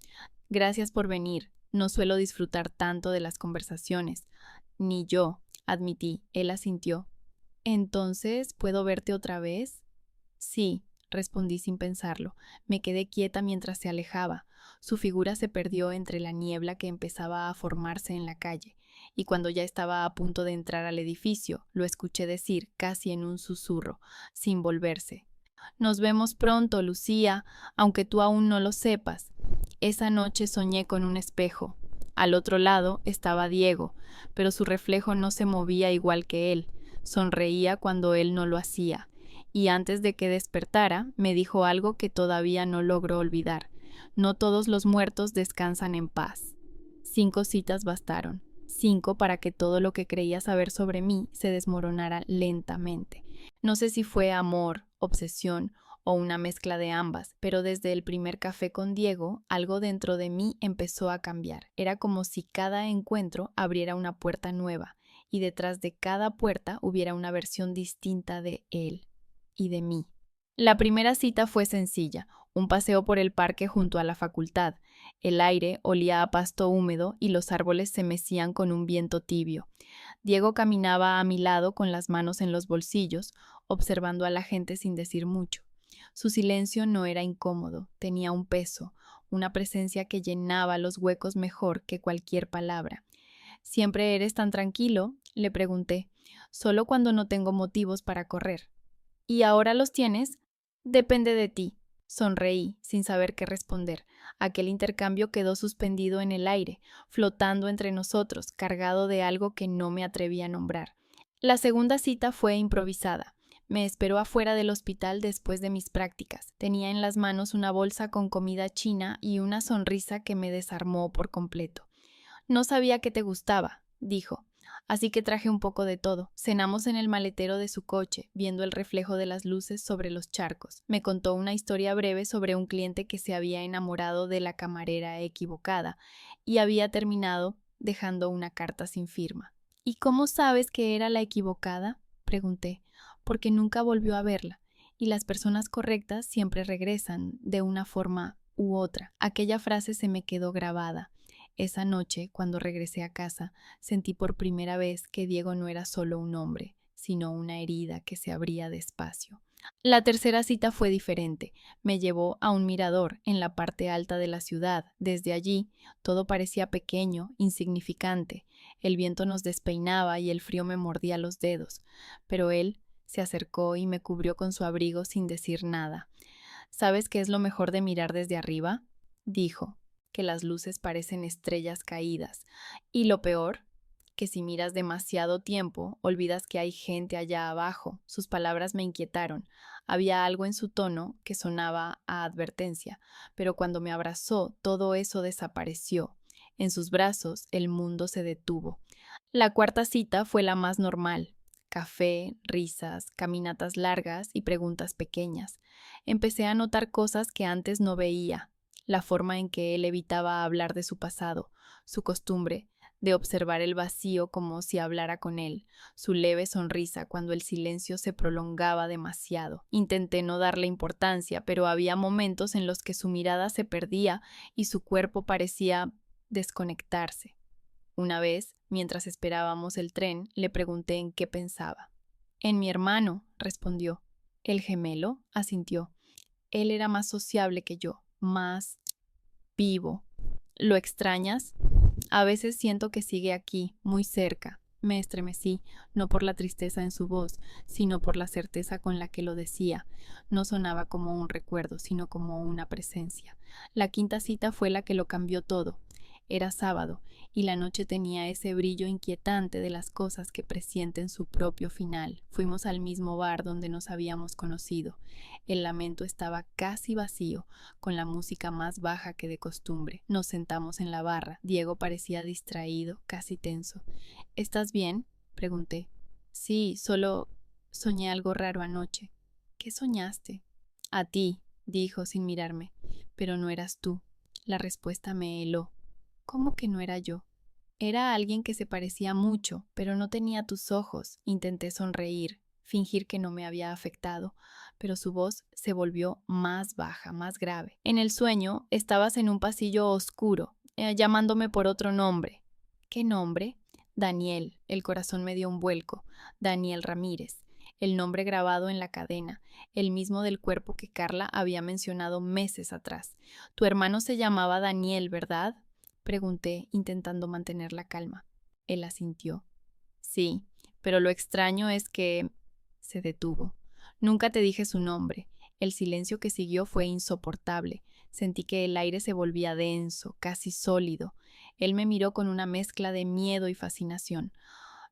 Gracias por venir. No suelo disfrutar tanto de las conversaciones. Ni yo, admití. Él asintió. Entonces, ¿puedo verte otra vez? Sí, respondí sin pensarlo. Me quedé quieta mientras se alejaba. Su figura se perdió entre la niebla que empezaba a formarse en la calle, y cuando ya estaba a punto de entrar al edificio, lo escuché decir, casi en un susurro, sin volverse. Nos vemos pronto, Lucía, aunque tú aún no lo sepas. Esa noche soñé con un espejo. Al otro lado estaba Diego, pero su reflejo no se movía igual que él. Sonreía cuando él no lo hacía, y antes de que despertara me dijo algo que todavía no logro olvidar. No todos los muertos descansan en paz. 5 citas bastaron. 5 para que todo lo que creía saber sobre mí se desmoronara lentamente. No sé si fue amor, obsesión o una mezcla de ambas, pero desde el primer café con Diego, algo dentro de mí empezó a cambiar. Era como si cada encuentro abriera una puerta nueva, y detrás de cada puerta hubiera una versión distinta de él y de mí. La primera cita fue sencilla, un paseo por el parque junto a la facultad. El aire olía a pasto húmedo y los árboles se mecían con un viento tibio. Diego caminaba a mi lado con las manos en los bolsillos, observando a la gente sin decir mucho. Su silencio no era incómodo, tenía un peso, una presencia que llenaba los huecos mejor que cualquier palabra. ¿Siempre eres tan tranquilo?, le pregunté. Solo cuando no tengo motivos para correr. ¿Y ahora los tienes? Depende de ti. Sonreí, sin saber qué responder. Aquel intercambio quedó suspendido en el aire, flotando entre nosotros, cargado de algo que no me atreví a nombrar. La segunda cita fue improvisada. Me esperó afuera del hospital después de mis prácticas. Tenía en las manos una bolsa con comida china y una sonrisa que me desarmó por completo. No sabía que te gustaba, dijo. Así que traje un poco de todo. Cenamos en el maletero de su coche, viendo el reflejo de las luces sobre los charcos. Me contó una historia breve sobre un cliente que se había enamorado de la camarera equivocada y había terminado dejando una carta sin firma. ¿Y cómo sabes que era la equivocada?, pregunté. Porque nunca volvió a verla, y las personas correctas siempre regresan, de una forma u otra. Aquella frase se me quedó grabada. Esa noche, cuando regresé a casa, sentí por primera vez que Diego no era solo un hombre, sino una herida que se abría despacio. La tercera cita fue diferente. Me llevó a un mirador en la parte alta de la ciudad. Desde allí, todo parecía pequeño, insignificante. El viento nos despeinaba y el frío me mordía los dedos. Pero él se acercó y me cubrió con su abrigo sin decir nada. ¿Sabes qué es lo mejor de mirar desde arriba?, dijo. Que las luces parecen estrellas caídas. Y lo peor, que si miras demasiado tiempo, olvidas que hay gente allá abajo. Sus palabras me inquietaron. Había algo en su tono que sonaba a advertencia, pero cuando me abrazó, todo eso desapareció. En sus brazos, el mundo se detuvo. La cuarta cita fue la más normal. Café, risas, caminatas largas y preguntas pequeñas. Empecé a notar cosas que antes no veía. La forma en que él evitaba hablar de su pasado, su costumbre de observar el vacío como si hablara con él, su leve sonrisa cuando el silencio se prolongaba demasiado. Intenté no darle importancia, pero había momentos en los que su mirada se perdía y su cuerpo parecía desconectarse. Una vez, mientras esperábamos el tren, le pregunté en qué pensaba. En mi hermano, respondió. ¿El gemelo?, asintió. Él era más sociable que yo, más vivo. ¿Lo extrañas? A veces siento que sigue aquí, muy cerca. Me estremecí, no por la tristeza en su voz, sino por la certeza con la que lo decía. No sonaba como un recuerdo, sino como una presencia. La quinta cita fue la que lo cambió todo. Era sábado, y la noche tenía ese brillo inquietante de las cosas que presienten su propio final. Fuimos al mismo bar donde nos habíamos conocido. El lamento estaba casi vacío, con la música más baja que de costumbre. Nos sentamos en la barra. Diego parecía distraído, casi tenso. ¿Estás bien?, pregunté. Sí, solo soñé algo raro anoche. ¿Qué soñaste? A ti, dijo sin mirarme. Pero no eras tú. La respuesta me heló. ¿Cómo que no era yo? Era alguien que se parecía mucho, pero no tenía tus ojos. Intenté sonreír, fingir que no me había afectado, pero su voz se volvió más baja, más grave. En el sueño estabas en un pasillo oscuro, llamándome por otro nombre. ¿Qué nombre? Daniel. El corazón me dio un vuelco. Daniel Ramírez. El nombre grabado en la cadena, el mismo del cuerpo que Carla había mencionado meses atrás. Tu hermano se llamaba Daniel, ¿verdad?, pregunté, intentando mantener la calma. Él asintió. Sí, pero lo extraño es que se detuvo. Nunca te dije su nombre. El silencio que siguió fue insoportable. Sentí que el aire se volvía denso, casi sólido. Él me miró con una mezcla de miedo y fascinación.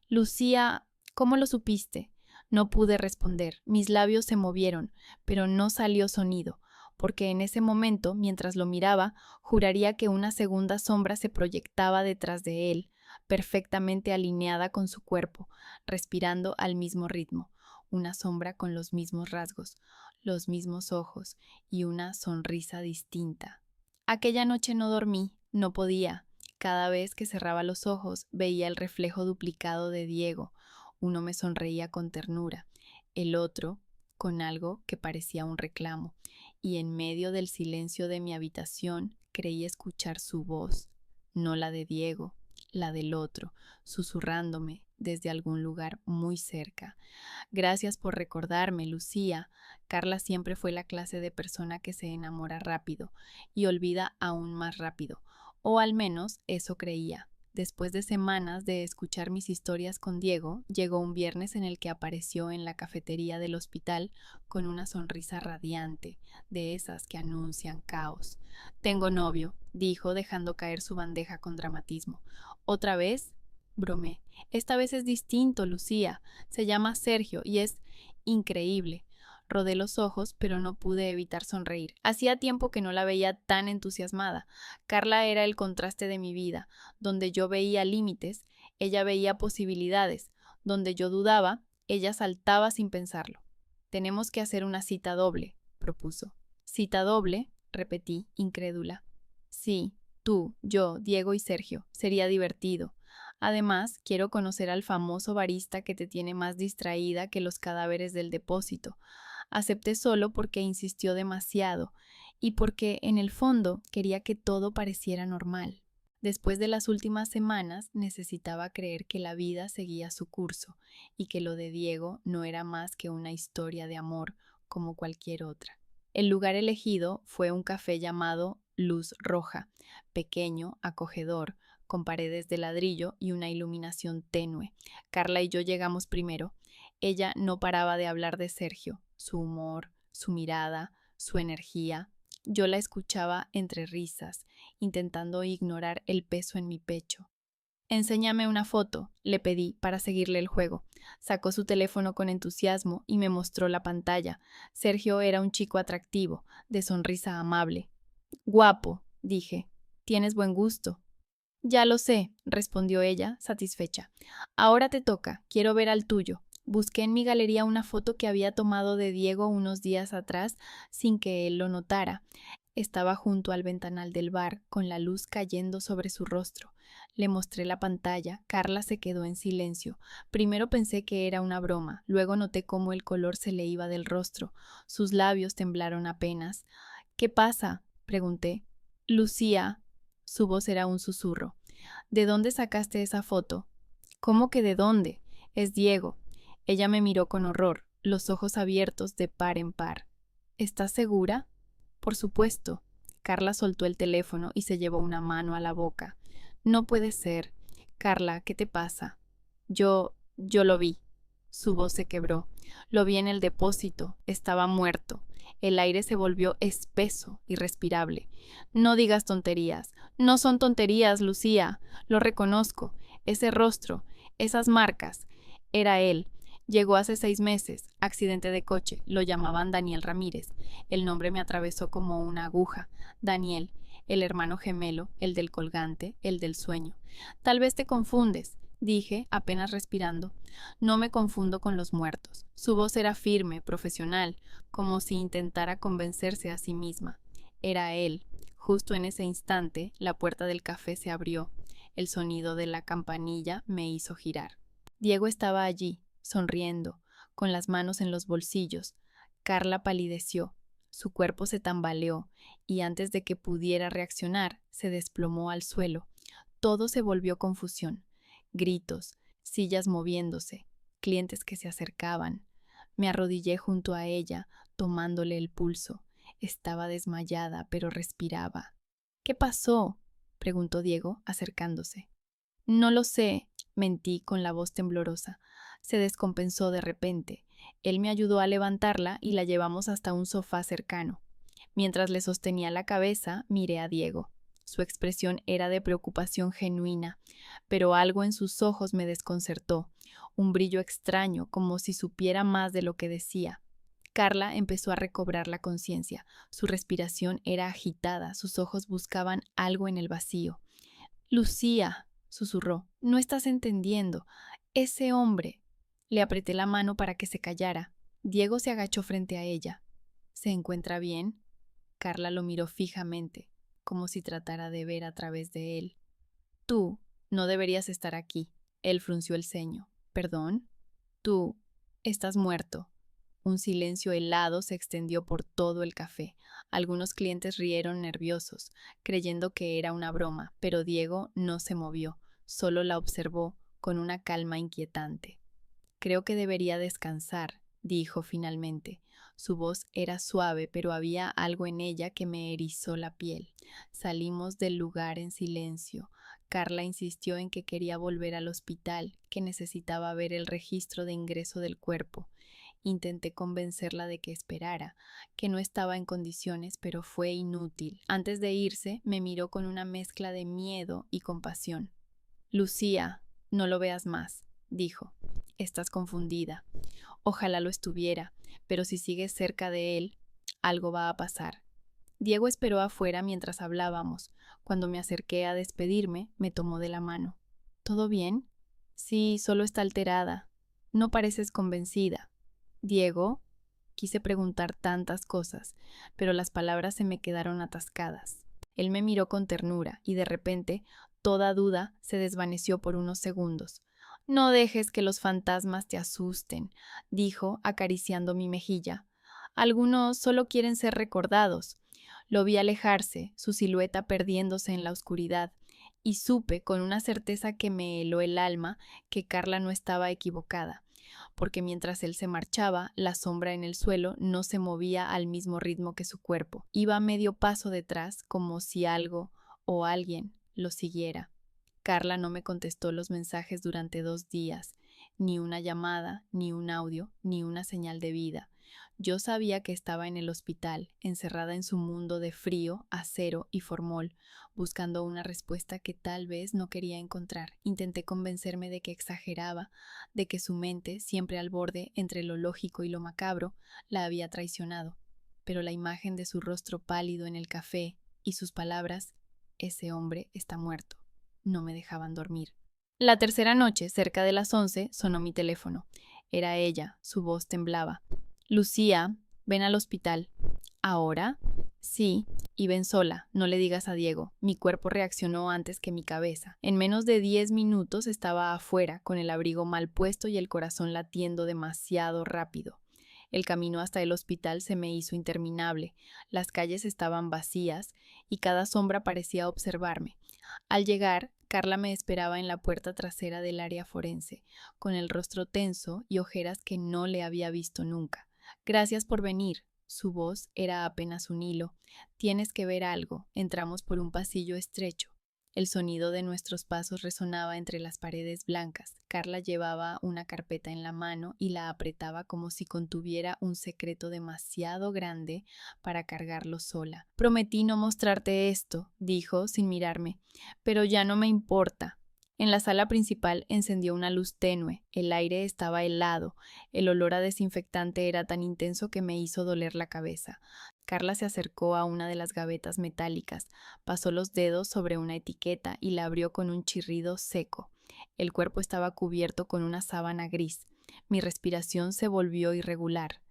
Lucía, ¿cómo lo supiste? No pude responder. Mis labios se movieron, pero no salió sonido, porque en ese momento, mientras lo miraba, juraría que una segunda sombra se proyectaba detrás de él, perfectamente alineada con su cuerpo, respirando al mismo ritmo, una sombra con los mismos rasgos, los mismos ojos y una sonrisa distinta. Aquella noche no dormí, no podía. Cada vez que cerraba los ojos veía el reflejo duplicado de Diego. Uno me sonreía con ternura, el otro con algo que parecía un reclamo, y en medio del silencio de mi habitación creí escuchar su voz, no la de Diego, la del otro, susurrándome desde algún lugar muy cerca. Gracias por recordarme, Lucía. Carla siempre fue la clase de persona que se enamora rápido y olvida aún más rápido, o al menos eso creía. Después de semanas de escuchar mis historias con Diego, llegó un viernes en el que apareció en la cafetería del hospital con una sonrisa radiante, de esas que anuncian caos. Tengo novio, dijo, dejando caer su bandeja con dramatismo. ¿Otra vez? Bromé. Esta vez es distinto, Lucía. Se llama Sergio y es increíble. Rodé los ojos, pero no pude evitar sonreír. Hacía tiempo que no la veía tan entusiasmada. Carla era el contraste de mi vida. Donde yo veía límites, ella veía posibilidades. Donde yo dudaba, ella saltaba sin pensarlo. Tenemos que hacer una cita doble, propuso. ¿Cita doble?, repetí, incrédula. Sí, tú, yo, Diego y Sergio. Sería divertido. Además, quiero conocer al famoso barista que te tiene más distraída que los cadáveres del depósito. Acepté solo porque insistió demasiado y porque, en el fondo, quería que todo pareciera normal. Después de las últimas semanas, necesitaba creer que la vida seguía su curso y que lo de Diego no era más que una historia de amor como cualquier otra. El lugar elegido fue un café llamado Luz Roja, pequeño, acogedor, con paredes de ladrillo y una iluminación tenue. Carla y yo llegamos primero. Ella no paraba de hablar de Sergio, su humor, su mirada, su energía. Yo la escuchaba entre risas, intentando ignorar el peso en mi pecho. Enséñame una foto, le pedí para seguirle el juego. Sacó su teléfono con entusiasmo y me mostró la pantalla. Sergio era un chico atractivo, de sonrisa amable. Guapo, dije. Tienes buen gusto. Ya lo sé, respondió ella, satisfecha. Ahora te toca, quiero ver al tuyo. Busqué en mi galería una foto que había tomado de Diego unos días atrás sin que él lo notara. Estaba junto al ventanal del bar, con la luz cayendo sobre su rostro. Le mostré la pantalla. Carla se quedó en silencio. Primero pensé que era una broma, luego noté cómo el color se le iba del rostro. Sus labios temblaron apenas. ¿Qué pasa?, pregunté. Lucía. Su voz era un susurro. ¿De dónde sacaste esa foto? ¿Cómo que de dónde? Es Diego. Ella me miró con horror, los ojos abiertos de par en par. ¿Estás segura? Por supuesto. Carla soltó el teléfono y se llevó una mano a la boca. No puede ser. Carla, ¿qué te pasa? Yo lo vi. Su voz se quebró. Lo vi en el depósito, estaba muerto. El aire se volvió espeso, irrespirable. No digas tonterías. No son tonterías, Lucía. Lo reconozco. Ese rostro, esas marcas. Era él. Llegó hace 6 meses. Accidente de coche. Lo llamaban Daniel Ramírez. El nombre me atravesó como una aguja. Daniel, el hermano gemelo, el del colgante, el del sueño. Tal vez te confundes, dije, apenas respirando. No me confundo con los muertos. Su voz era firme, profesional, como si intentara convencerse a sí misma. Era él. Justo en ese instante, la puerta del café se abrió. El sonido de la campanilla me hizo girar. Diego estaba allí, sonriendo, con las manos en los bolsillos. Carla palideció. Su cuerpo se tambaleó, y antes de que pudiera reaccionar, se desplomó al suelo. Todo se volvió confusión. Gritos, sillas moviéndose, clientes que se acercaban. Me arrodillé junto a ella, tomándole el pulso. Estaba desmayada, pero respiraba. ¿Qué pasó?, preguntó Diego, acercándose. No lo sé, mentí con la voz temblorosa. Se descompensó de repente. Él me ayudó a levantarla y la llevamos hasta un sofá cercano. Mientras le sostenía la cabeza, miré a Diego. Su expresión era de preocupación genuina, pero algo en sus ojos me desconcertó, un brillo extraño, como si supiera más de lo que decía. Carla empezó a recobrar la conciencia. Su respiración era agitada, sus ojos buscaban algo en el vacío. Lucía, susurró, no estás entendiendo. Ese hombre. Le apreté la mano para que se callara. Diego se agachó frente a ella. ¿Se encuentra bien? Carla lo miró fijamente, como si tratara de ver a través de él. Tú no deberías estar aquí. Él frunció el ceño. ¿Perdón? Tú estás muerto. Un silencio helado se extendió por todo el café. Algunos clientes rieron nerviosos, creyendo que era una broma, pero Diego no se movió, solo la observó con una calma inquietante. Creo que debería descansar, dijo finalmente. Su voz era suave, pero había algo en ella que me erizó la piel. Salimos del lugar en silencio. Carla insistió en que quería volver al hospital, que necesitaba ver el registro de ingreso del cuerpo. Intenté convencerla de que esperara, que no estaba en condiciones, pero fue inútil. Antes de irse, me miró con una mezcla de miedo y compasión. Lucía, no lo veas más, dijo. Estás confundida. Ojalá lo estuviera, pero si sigues cerca de él, algo va a pasar. Diego esperó afuera mientras hablábamos. Cuando me acerqué a despedirme, me tomó de la mano. ¿Todo bien? Sí, solo está alterada. No pareces convencida. Diego, quise preguntar tantas cosas, pero las palabras se me quedaron atascadas. Él me miró con ternura y de repente toda duda se desvaneció por unos segundos. No dejes que los fantasmas te asusten, dijo, acariciando mi mejilla. Algunos solo quieren ser recordados. Lo vi alejarse, su silueta perdiéndose en la oscuridad, y supe con una certeza que me heló el alma que Carla no estaba equivocada, porque mientras él se marchaba, la sombra en el suelo no se movía al mismo ritmo que su cuerpo. Iba a medio paso detrás, como si algo o alguien lo siguiera. Carla no me contestó los mensajes durante 2 días, ni una llamada, ni un audio, ni una señal de vida. Yo sabía que estaba en el hospital, encerrada en su mundo de frío, acero y formol, buscando una respuesta que tal vez no quería encontrar. Intenté convencerme de que exageraba, de que su mente, siempre al borde entre lo lógico y lo macabro, la había traicionado. Pero la imagen de su rostro pálido en el café y sus palabras, ese hombre está muerto, no me dejaban dormir. La tercera noche, cerca de las 11, sonó mi teléfono. Era ella, su voz temblaba. Lucía, ven al hospital. ¿Ahora? Sí, y ven sola, no le digas a Diego. Mi cuerpo reaccionó antes que mi cabeza. En menos de 10 minutos estaba afuera, con el abrigo mal puesto y el corazón latiendo demasiado rápido. El camino hasta el hospital se me hizo interminable. Las calles estaban vacías y cada sombra parecía observarme. Al llegar, Carla me esperaba en la puerta trasera del área forense, con el rostro tenso y ojeras que no le había visto nunca. Gracias por venir. Su voz era apenas un hilo. Tienes que ver algo. Entramos por un pasillo estrecho. El sonido de nuestros pasos resonaba entre las paredes blancas. Carla llevaba una carpeta en la mano y la apretaba como si contuviera un secreto demasiado grande para cargarlo sola. Prometí no mostrarte esto, dijo sin mirarme, pero ya no me importa. En la sala principal encendió una luz tenue, el aire estaba helado, el olor a desinfectante era tan intenso que me hizo doler la cabeza. Carla se acercó a una de las gavetas metálicas, pasó los dedos sobre una etiqueta y la abrió con un chirrido seco. El cuerpo estaba cubierto con una sábana gris. Mi respiración se volvió irregular.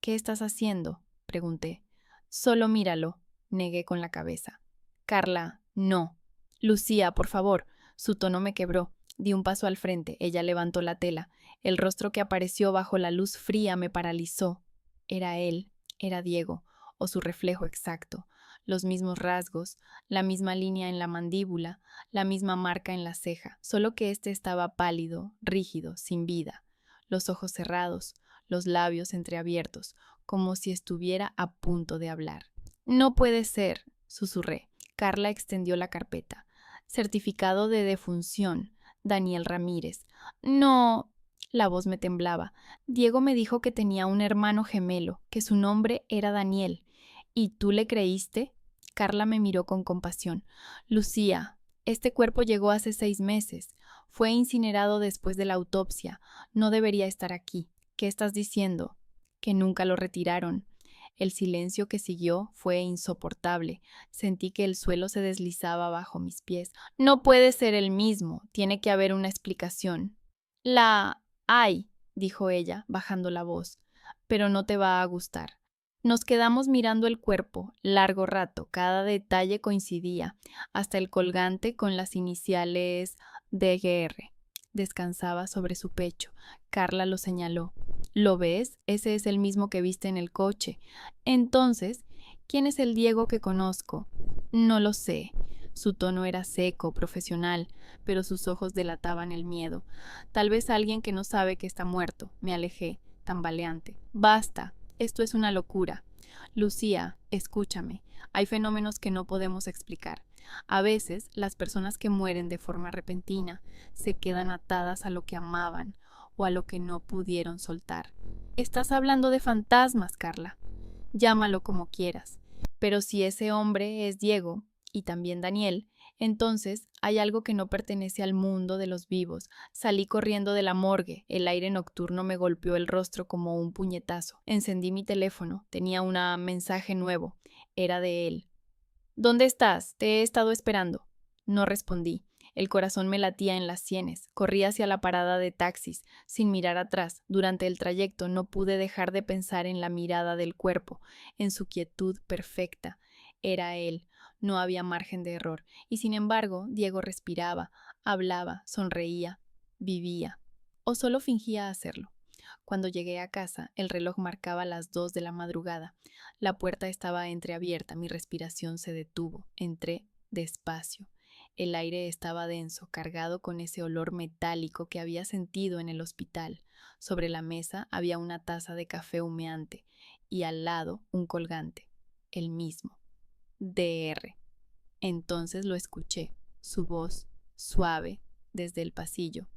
¿Qué estás haciendo?, pregunté. Solo míralo, negué con la cabeza. Carla, no. Lucía, por favor. Su tono me quebró. Di un paso al frente. Ella levantó la tela. El rostro que apareció bajo la luz fría me paralizó. Era él, era Diego, o su reflejo exacto. Los mismos rasgos, la misma línea en la mandíbula, la misma marca en la ceja, solo que este estaba pálido, rígido, sin vida. Los ojos cerrados, los labios entreabiertos, como si estuviera a punto de hablar. No puede ser, susurré. Carla extendió la carpeta. Certificado de defunción, Daniel Ramírez. No. La voz me temblaba. Diego me dijo que tenía un hermano gemelo, que su nombre era Daniel. ¿Y tú le creíste? Carla me miró con compasión. Lucía, este cuerpo llegó hace 6 meses. Fue incinerado después de la autopsia. No debería estar aquí. ¿Qué estás diciendo? Que nunca lo retiraron. El silencio que siguió fue insoportable. Sentí que el suelo se deslizaba bajo mis pies. No puede ser el mismo. Tiene que haber una explicación. Ay, dijo ella, bajando la voz, pero no te va a gustar. Nos quedamos mirando el cuerpo, largo rato, cada detalle coincidía, hasta el colgante con las iniciales DGR. Descansaba sobre su pecho. Carla lo señaló. ¿Lo ves? Ese es el mismo que viste en el coche. Entonces, ¿quién es el Diego que conozco? No lo sé. Su tono era seco, profesional, pero sus ojos delataban el miedo. Tal vez alguien que no sabe que está muerto. Me alejé, tambaleante. Basta, esto es una locura. Lucía, escúchame. Hay fenómenos que no podemos explicar. A veces, las personas que mueren de forma repentina se quedan atadas a lo que amaban o a lo que no pudieron soltar. Estás hablando de fantasmas, Carla. Llámalo como quieras. Pero si ese hombre es Diego, y también Daniel, entonces hay algo que no pertenece al mundo de los vivos. Salí corriendo de la morgue. El aire nocturno me golpeó el rostro como un puñetazo. Encendí mi teléfono. Tenía un mensaje nuevo. Era de él. ¿Dónde estás? Te he estado esperando. No respondí. El corazón me latía en las sienes. Corrí hacia la parada de taxis, sin mirar atrás. Durante el trayecto no pude dejar de pensar en la mirada del cuerpo, en su quietud perfecta. Era él. No había margen de error. Y sin embargo, Diego respiraba, hablaba, sonreía, vivía. O solo fingía hacerlo. Cuando llegué a casa, el reloj marcaba las 2 de la madrugada. La puerta estaba entreabierta, mi respiración se detuvo. Entré despacio. El aire estaba denso, cargado con ese olor metálico que había sentido en el hospital. Sobre la mesa había una taza de café humeante y al lado un colgante, el mismo. DR. Entonces lo escuché, su voz, suave, desde el pasillo.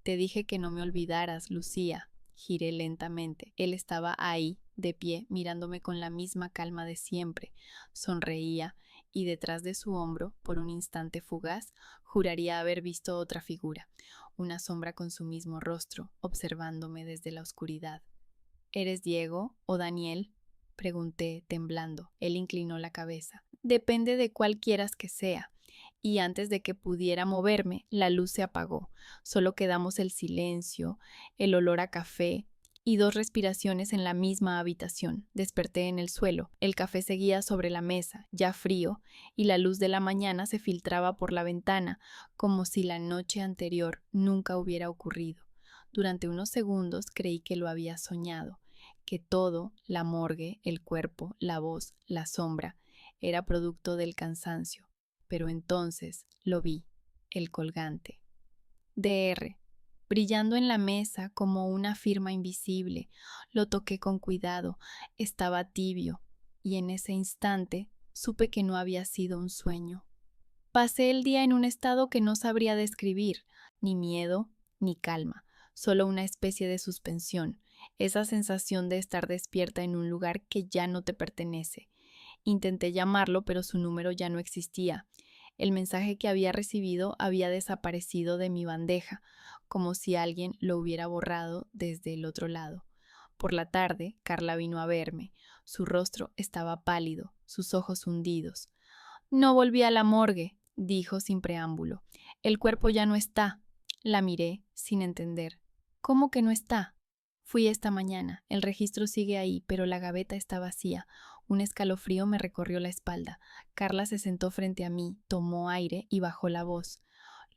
Te dije que no me olvidaras, Lucía. Giré lentamente. Él estaba ahí, de pie, mirándome con la misma calma de siempre. Sonreía, y detrás de su hombro, por un instante fugaz, juraría haber visto otra figura, una sombra con su mismo rostro, observándome desde la oscuridad. ¿Eres Diego o Daniel?, pregunté, temblando. Él inclinó la cabeza. Depende de cuál quieras que sea. Y antes de que pudiera moverme, la luz se apagó. Solo quedamos el silencio, el olor a café y 2 respiraciones en la misma habitación. Desperté en el suelo. El café seguía sobre la mesa, ya frío, y la luz de la mañana se filtraba por la ventana, como si la noche anterior nunca hubiera ocurrido. Durante unos segundos creí que lo había soñado, que todo, la morgue, el cuerpo, la voz, la sombra, era producto del cansancio. Pero entonces lo vi, el colgante. DR, brillando en la mesa como una firma invisible. Lo toqué con cuidado, estaba tibio, y en ese instante supe que no había sido un sueño. Pasé el día en un estado que no sabría describir, ni miedo, ni calma, solo una especie de suspensión, esa sensación de estar despierta en un lugar que ya no te pertenece. Intenté llamarlo, pero su número ya no existía. El mensaje que había recibido había desaparecido de mi bandeja, como si alguien lo hubiera borrado desde el otro lado. Por la tarde, Carla vino a verme. Su rostro estaba pálido, sus ojos hundidos. No volví a la morgue, dijo sin preámbulo. El cuerpo ya no está. La miré, sin entender. ¿Cómo que no está? Fui esta mañana. El registro sigue ahí, pero la gaveta está vacía. Un escalofrío me recorrió la espalda. Carla se sentó frente a mí, tomó aire y bajó la voz.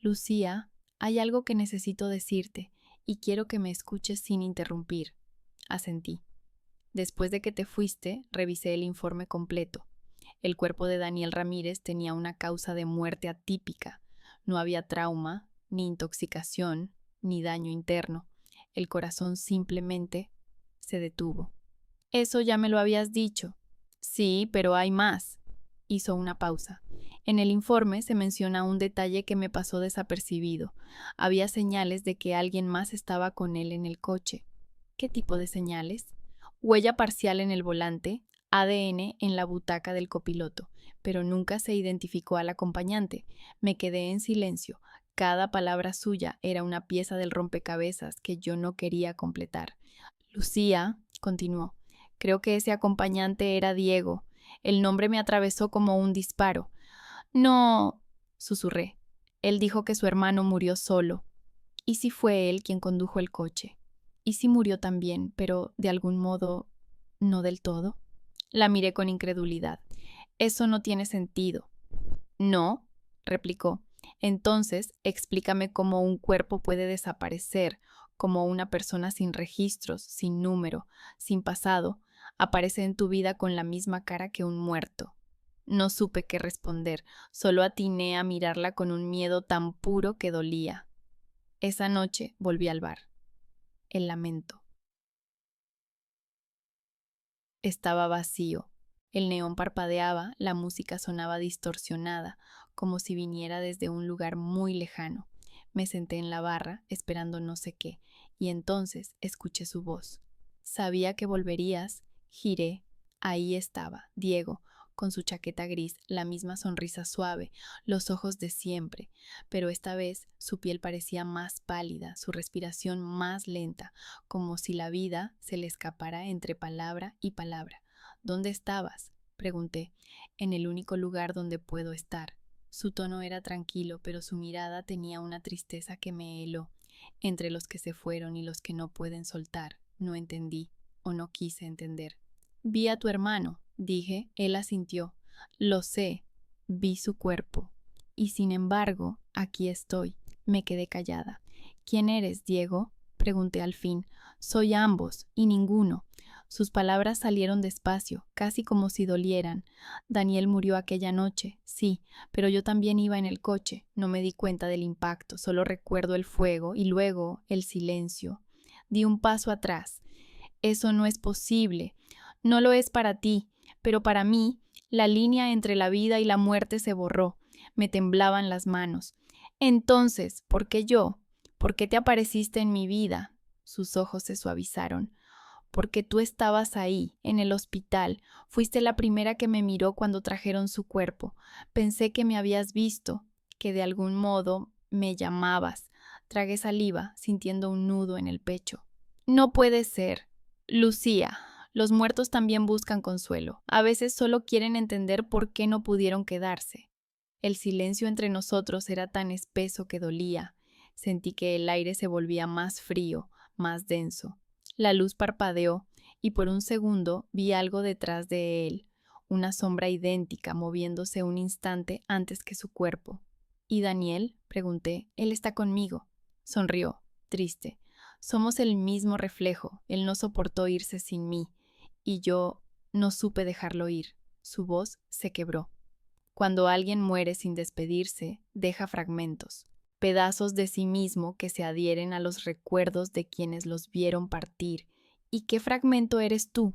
Lucía, hay algo que necesito decirte, y quiero que me escuches sin interrumpir. Asentí. Después de que te fuiste, revisé el informe completo. El cuerpo de Daniel Ramírez tenía una causa de muerte atípica. No había trauma, ni intoxicación, ni daño interno. El corazón simplemente se detuvo. Eso ya me lo habías dicho. Sí, pero hay más. Hizo una pausa. En el informe se menciona un detalle que me pasó desapercibido. Había señales de que alguien más estaba con él en el coche. ¿Qué tipo de señales? Huella parcial en el volante, ADN en la butaca del copiloto, pero nunca se identificó al acompañante. Me quedé en silencio. Cada palabra suya era una pieza del rompecabezas que yo no quería completar. Lucía, continuó, creo que ese acompañante era Diego. El nombre me atravesó como un disparo. No, susurré. Él dijo que su hermano murió solo. ¿Y si fue él quien condujo el coche? ¿Y si murió también, pero de algún modo no del todo? La miré con incredulidad. Eso no tiene sentido. No, replicó. Entonces, explícame cómo un cuerpo puede desaparecer, cómo una persona sin registros, sin número, sin pasado, aparece en tu vida con la misma cara que un muerto. No supe qué responder, solo atiné a mirarla con un miedo tan puro que dolía. Esa noche volví al bar. El lamento. Estaba vacío. El neón parpadeaba, la música sonaba distorsionada, como si viniera desde un lugar muy lejano. Me senté en la barra, esperando no sé qué, y entonces escuché su voz. Sabía que volverías, giré. Ahí estaba, Diego, con su chaqueta gris, la misma sonrisa suave, los ojos de siempre, pero esta vez su piel parecía más pálida, su respiración más lenta, como si la vida se le escapara entre palabra y palabra. ¿Dónde estabas? Pregunté. En el único lugar donde puedo estar. Su tono era tranquilo, pero su mirada tenía una tristeza que me heló. Entre los que se fueron y los que no pueden soltar, no entendí, o no quise entender. Vi a tu hermano, dije. Él asintió. Lo sé, vi su cuerpo. Y sin embargo, aquí estoy. Me quedé callada. ¿Quién eres, Diego? Pregunté al fin. Soy ambos, y ninguno. Sus palabras salieron despacio, casi como si dolieran. Daniel murió aquella noche, sí, pero yo también iba en el coche. No me di cuenta del impacto, solo recuerdo el fuego y luego el silencio. Di un paso atrás. Eso no es posible. No lo es para ti, pero para mí, la línea entre la vida y la muerte se borró. Me temblaban las manos. Entonces, ¿por qué yo? ¿Por qué te apareciste en mi vida? Sus ojos se suavizaron. Porque tú estabas ahí, en el hospital. Fuiste la primera que me miró cuando trajeron su cuerpo. Pensé que me habías visto, que de algún modo me llamabas. Tragué saliva, sintiendo un nudo en el pecho. No puede ser. Lucía, los muertos también buscan consuelo. A veces solo quieren entender por qué no pudieron quedarse. El silencio entre nosotros era tan espeso que dolía. Sentí que el aire se volvía más frío, más denso. La luz parpadeó y por un segundo vi algo detrás de él, una sombra idéntica moviéndose un instante antes que su cuerpo. ¿Y Daniel? Pregunté. Él está conmigo. Sonrió, triste. Somos el mismo reflejo. Él no soportó irse sin mí, y yo no supe dejarlo ir. Su voz se quebró. Cuando alguien muere sin despedirse, deja fragmentos, pedazos de sí mismo que se adhieren a los recuerdos de quienes los vieron partir. ¿Y qué fragmento eres tú?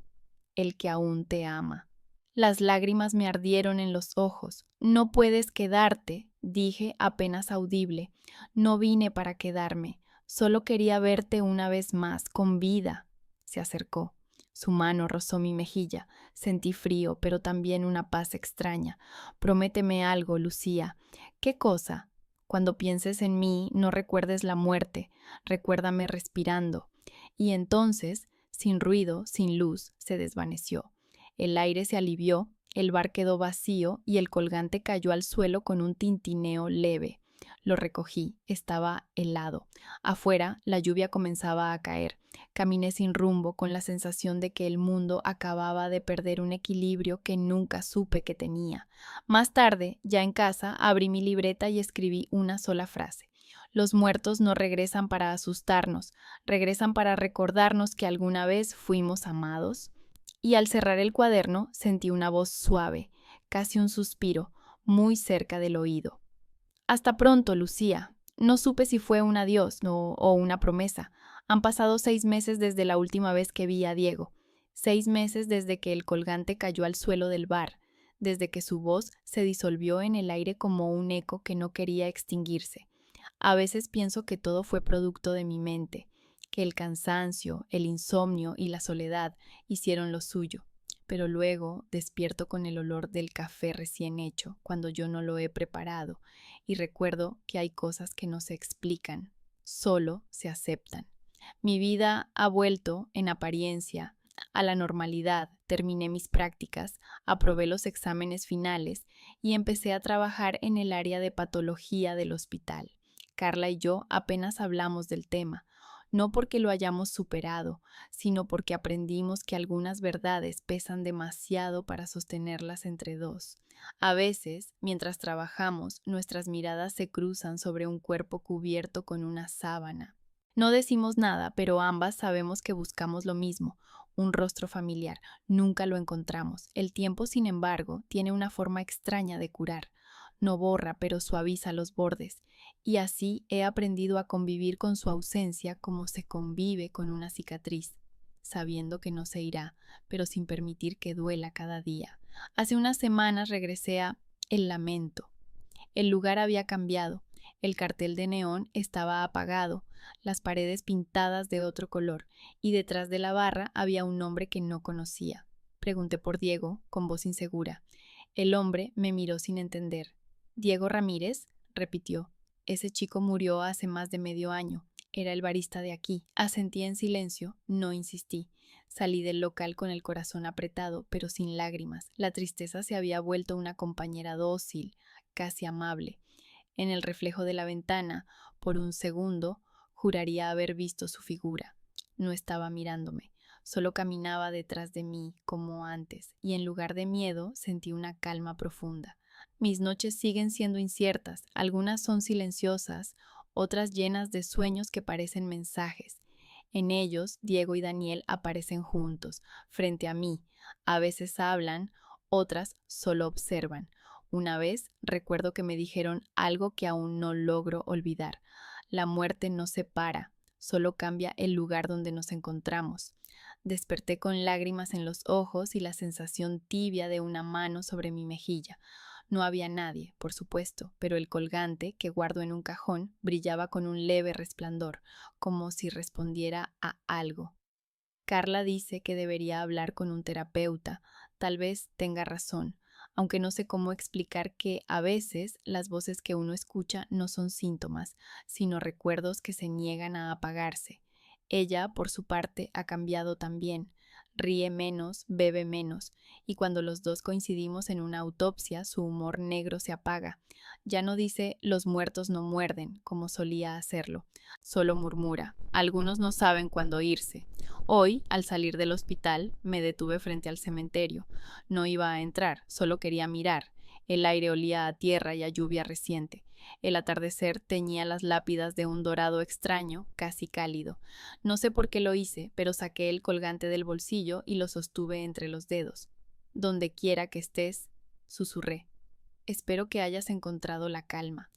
El que aún te ama. Las lágrimas me ardieron en los ojos. No puedes quedarte, Dije apenas audible. No vine para quedarme. Solo quería verte una vez más, con vida. Se acercó. Su mano rozó mi mejilla. Sentí frío, pero también una paz extraña. Prométeme algo, Lucía. ¿Qué cosa? Cuando pienses en mí, no recuerdes la muerte. Recuérdame respirando. Y entonces, sin ruido, sin luz, se desvaneció. El aire se alivió, el bar quedó vacío y el colgante cayó al suelo con un tintineo leve. Lo recogí, estaba helado. Afuera, la lluvia comenzaba a caer. Caminé sin rumbo, con la sensación de que el mundo acababa de perder un equilibrio que nunca supe que tenía. Más tarde, ya en casa, abrí mi libreta y escribí una sola frase. Los muertos no regresan para asustarnos, regresan para recordarnos que alguna vez fuimos amados. Y al cerrar el cuaderno sentí una voz suave, casi un suspiro, muy cerca del oído. Hasta pronto, Lucía. No supe si fue un adiós o una promesa. Han pasado 6 meses desde la última vez que vi a Diego. 6 meses desde que el colgante cayó al suelo del bar, desde que su voz se disolvió en el aire como un eco que no quería extinguirse. A veces pienso que todo fue producto de mi mente, que el cansancio, el insomnio y la soledad hicieron lo suyo, pero luego despierto con el olor del café recién hecho, cuando yo no lo he preparado, y recuerdo que hay cosas que no se explican, solo se aceptan. Mi vida ha vuelto, en apariencia, a la normalidad. Terminé mis prácticas, aprobé los exámenes finales y empecé a trabajar en el área de patología del hospital. Carla y yo apenas hablamos del tema, no porque lo hayamos superado, sino porque aprendimos que algunas verdades pesan demasiado para sostenerlas entre dos. A veces, mientras trabajamos, nuestras miradas se cruzan sobre un cuerpo cubierto con una sábana. No decimos nada, pero ambas sabemos que buscamos lo mismo, un rostro familiar. Nunca lo encontramos. El tiempo, sin embargo, tiene una forma extraña de curar. No borra, pero suaviza los bordes. Y así he aprendido a convivir con su ausencia como se convive con una cicatriz, sabiendo que no se irá, pero sin permitir que duela cada día. Hace unas semanas regresé a El Lamento. El lugar había cambiado. El cartel de neón estaba apagado, las paredes pintadas de otro color, y detrás de la barra había un nombre que no conocía. Pregunté por Diego, con voz insegura. El hombre me miró sin entender. ¿Diego Ramírez? Repitió. Ese chico murió hace más de medio año. Era el barista de aquí. Asentí en silencio, no insistí. Salí del local con el corazón apretado, pero sin lágrimas. La tristeza se había vuelto una compañera dócil, casi amable. En el reflejo de la ventana, por un segundo, juraría haber visto su figura. No estaba mirándome, solo caminaba detrás de mí, como antes, y en lugar de miedo sentí una calma profunda. Mis noches siguen siendo inciertas, algunas son silenciosas, otras llenas de sueños que parecen mensajes. En ellos, Diego y Daniel aparecen juntos, frente a mí. A veces hablan, otras solo observan. Una vez recuerdo que me dijeron algo que aún no logro olvidar. La muerte no separa, solo cambia el lugar donde nos encontramos. Desperté con lágrimas en los ojos y la sensación tibia de una mano sobre mi mejilla. No había nadie, por supuesto, pero el colgante que guardo en un cajón brillaba con un leve resplandor, como si respondiera a algo. Carla dice que debería hablar con un terapeuta. Tal vez tenga razón, aunque no sé cómo explicar que a veces las voces que uno escucha no son síntomas, sino recuerdos que se niegan a apagarse. Ella, por su parte, ha cambiado también. Ríe menos, bebe menos, y cuando los dos coincidimos en una autopsia, su humor negro se apaga. Ya no dice los muertos no muerden, como solía hacerlo. Solo murmura. Algunos no saben cuándo irse. Hoy, al salir del hospital, me detuve frente al cementerio. No iba a entrar, solo quería mirar. El aire olía a tierra y a lluvia reciente. El atardecer teñía las lápidas de un dorado extraño, casi cálido. No sé por qué lo hice, pero saqué el colgante del bolsillo y lo sostuve entre los dedos. Donde quiera que estés, susurré. Espero que hayas encontrado la calma.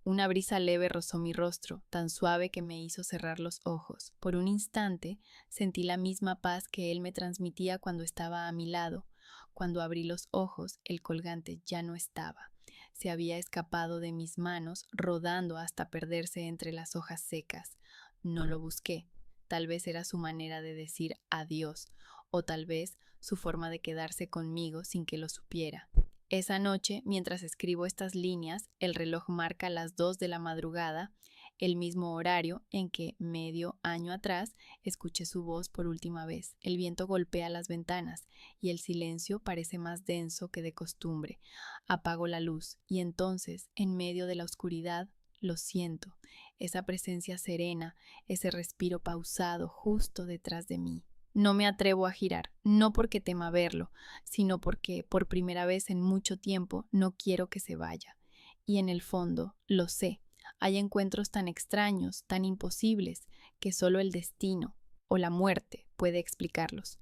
Una brisa leve rozó mi rostro, tan suave que me hizo cerrar los ojos. Por un instante sentí la misma paz que él me transmitía cuando estaba a mi lado. Cuando abrí los ojos, el colgante ya no estaba. Se había escapado de mis manos, rodando hasta perderse entre las hojas secas. No lo busqué. Tal vez era su manera de decir adiós, o tal vez su forma de quedarse conmigo sin que lo supiera. Esa noche, mientras escribo estas líneas, el reloj marca las 2 de la madrugada, el mismo horario en que, medio año atrás, escuché su voz por última vez. El viento golpea las ventanas y el silencio parece más denso que de costumbre. Apago la luz y entonces, en medio de la oscuridad, lo siento, esa presencia serena, ese respiro pausado justo detrás de mí. No me atrevo a girar, no porque tema verlo, sino porque por primera vez en mucho tiempo no quiero que se vaya. Y en el fondo, lo sé, hay encuentros tan extraños, tan imposibles, que solo el destino o la muerte puede explicarlos.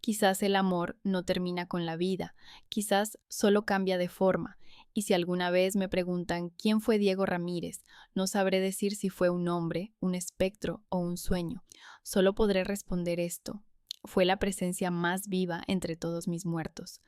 Quizás el amor no termina con la vida, quizás solo cambia de forma, y si alguna vez me preguntan quién fue Diego Ramírez, no sabré decir si fue un hombre, un espectro o un sueño. Solo podré responder esto: fue la presencia más viva entre todos mis muertos.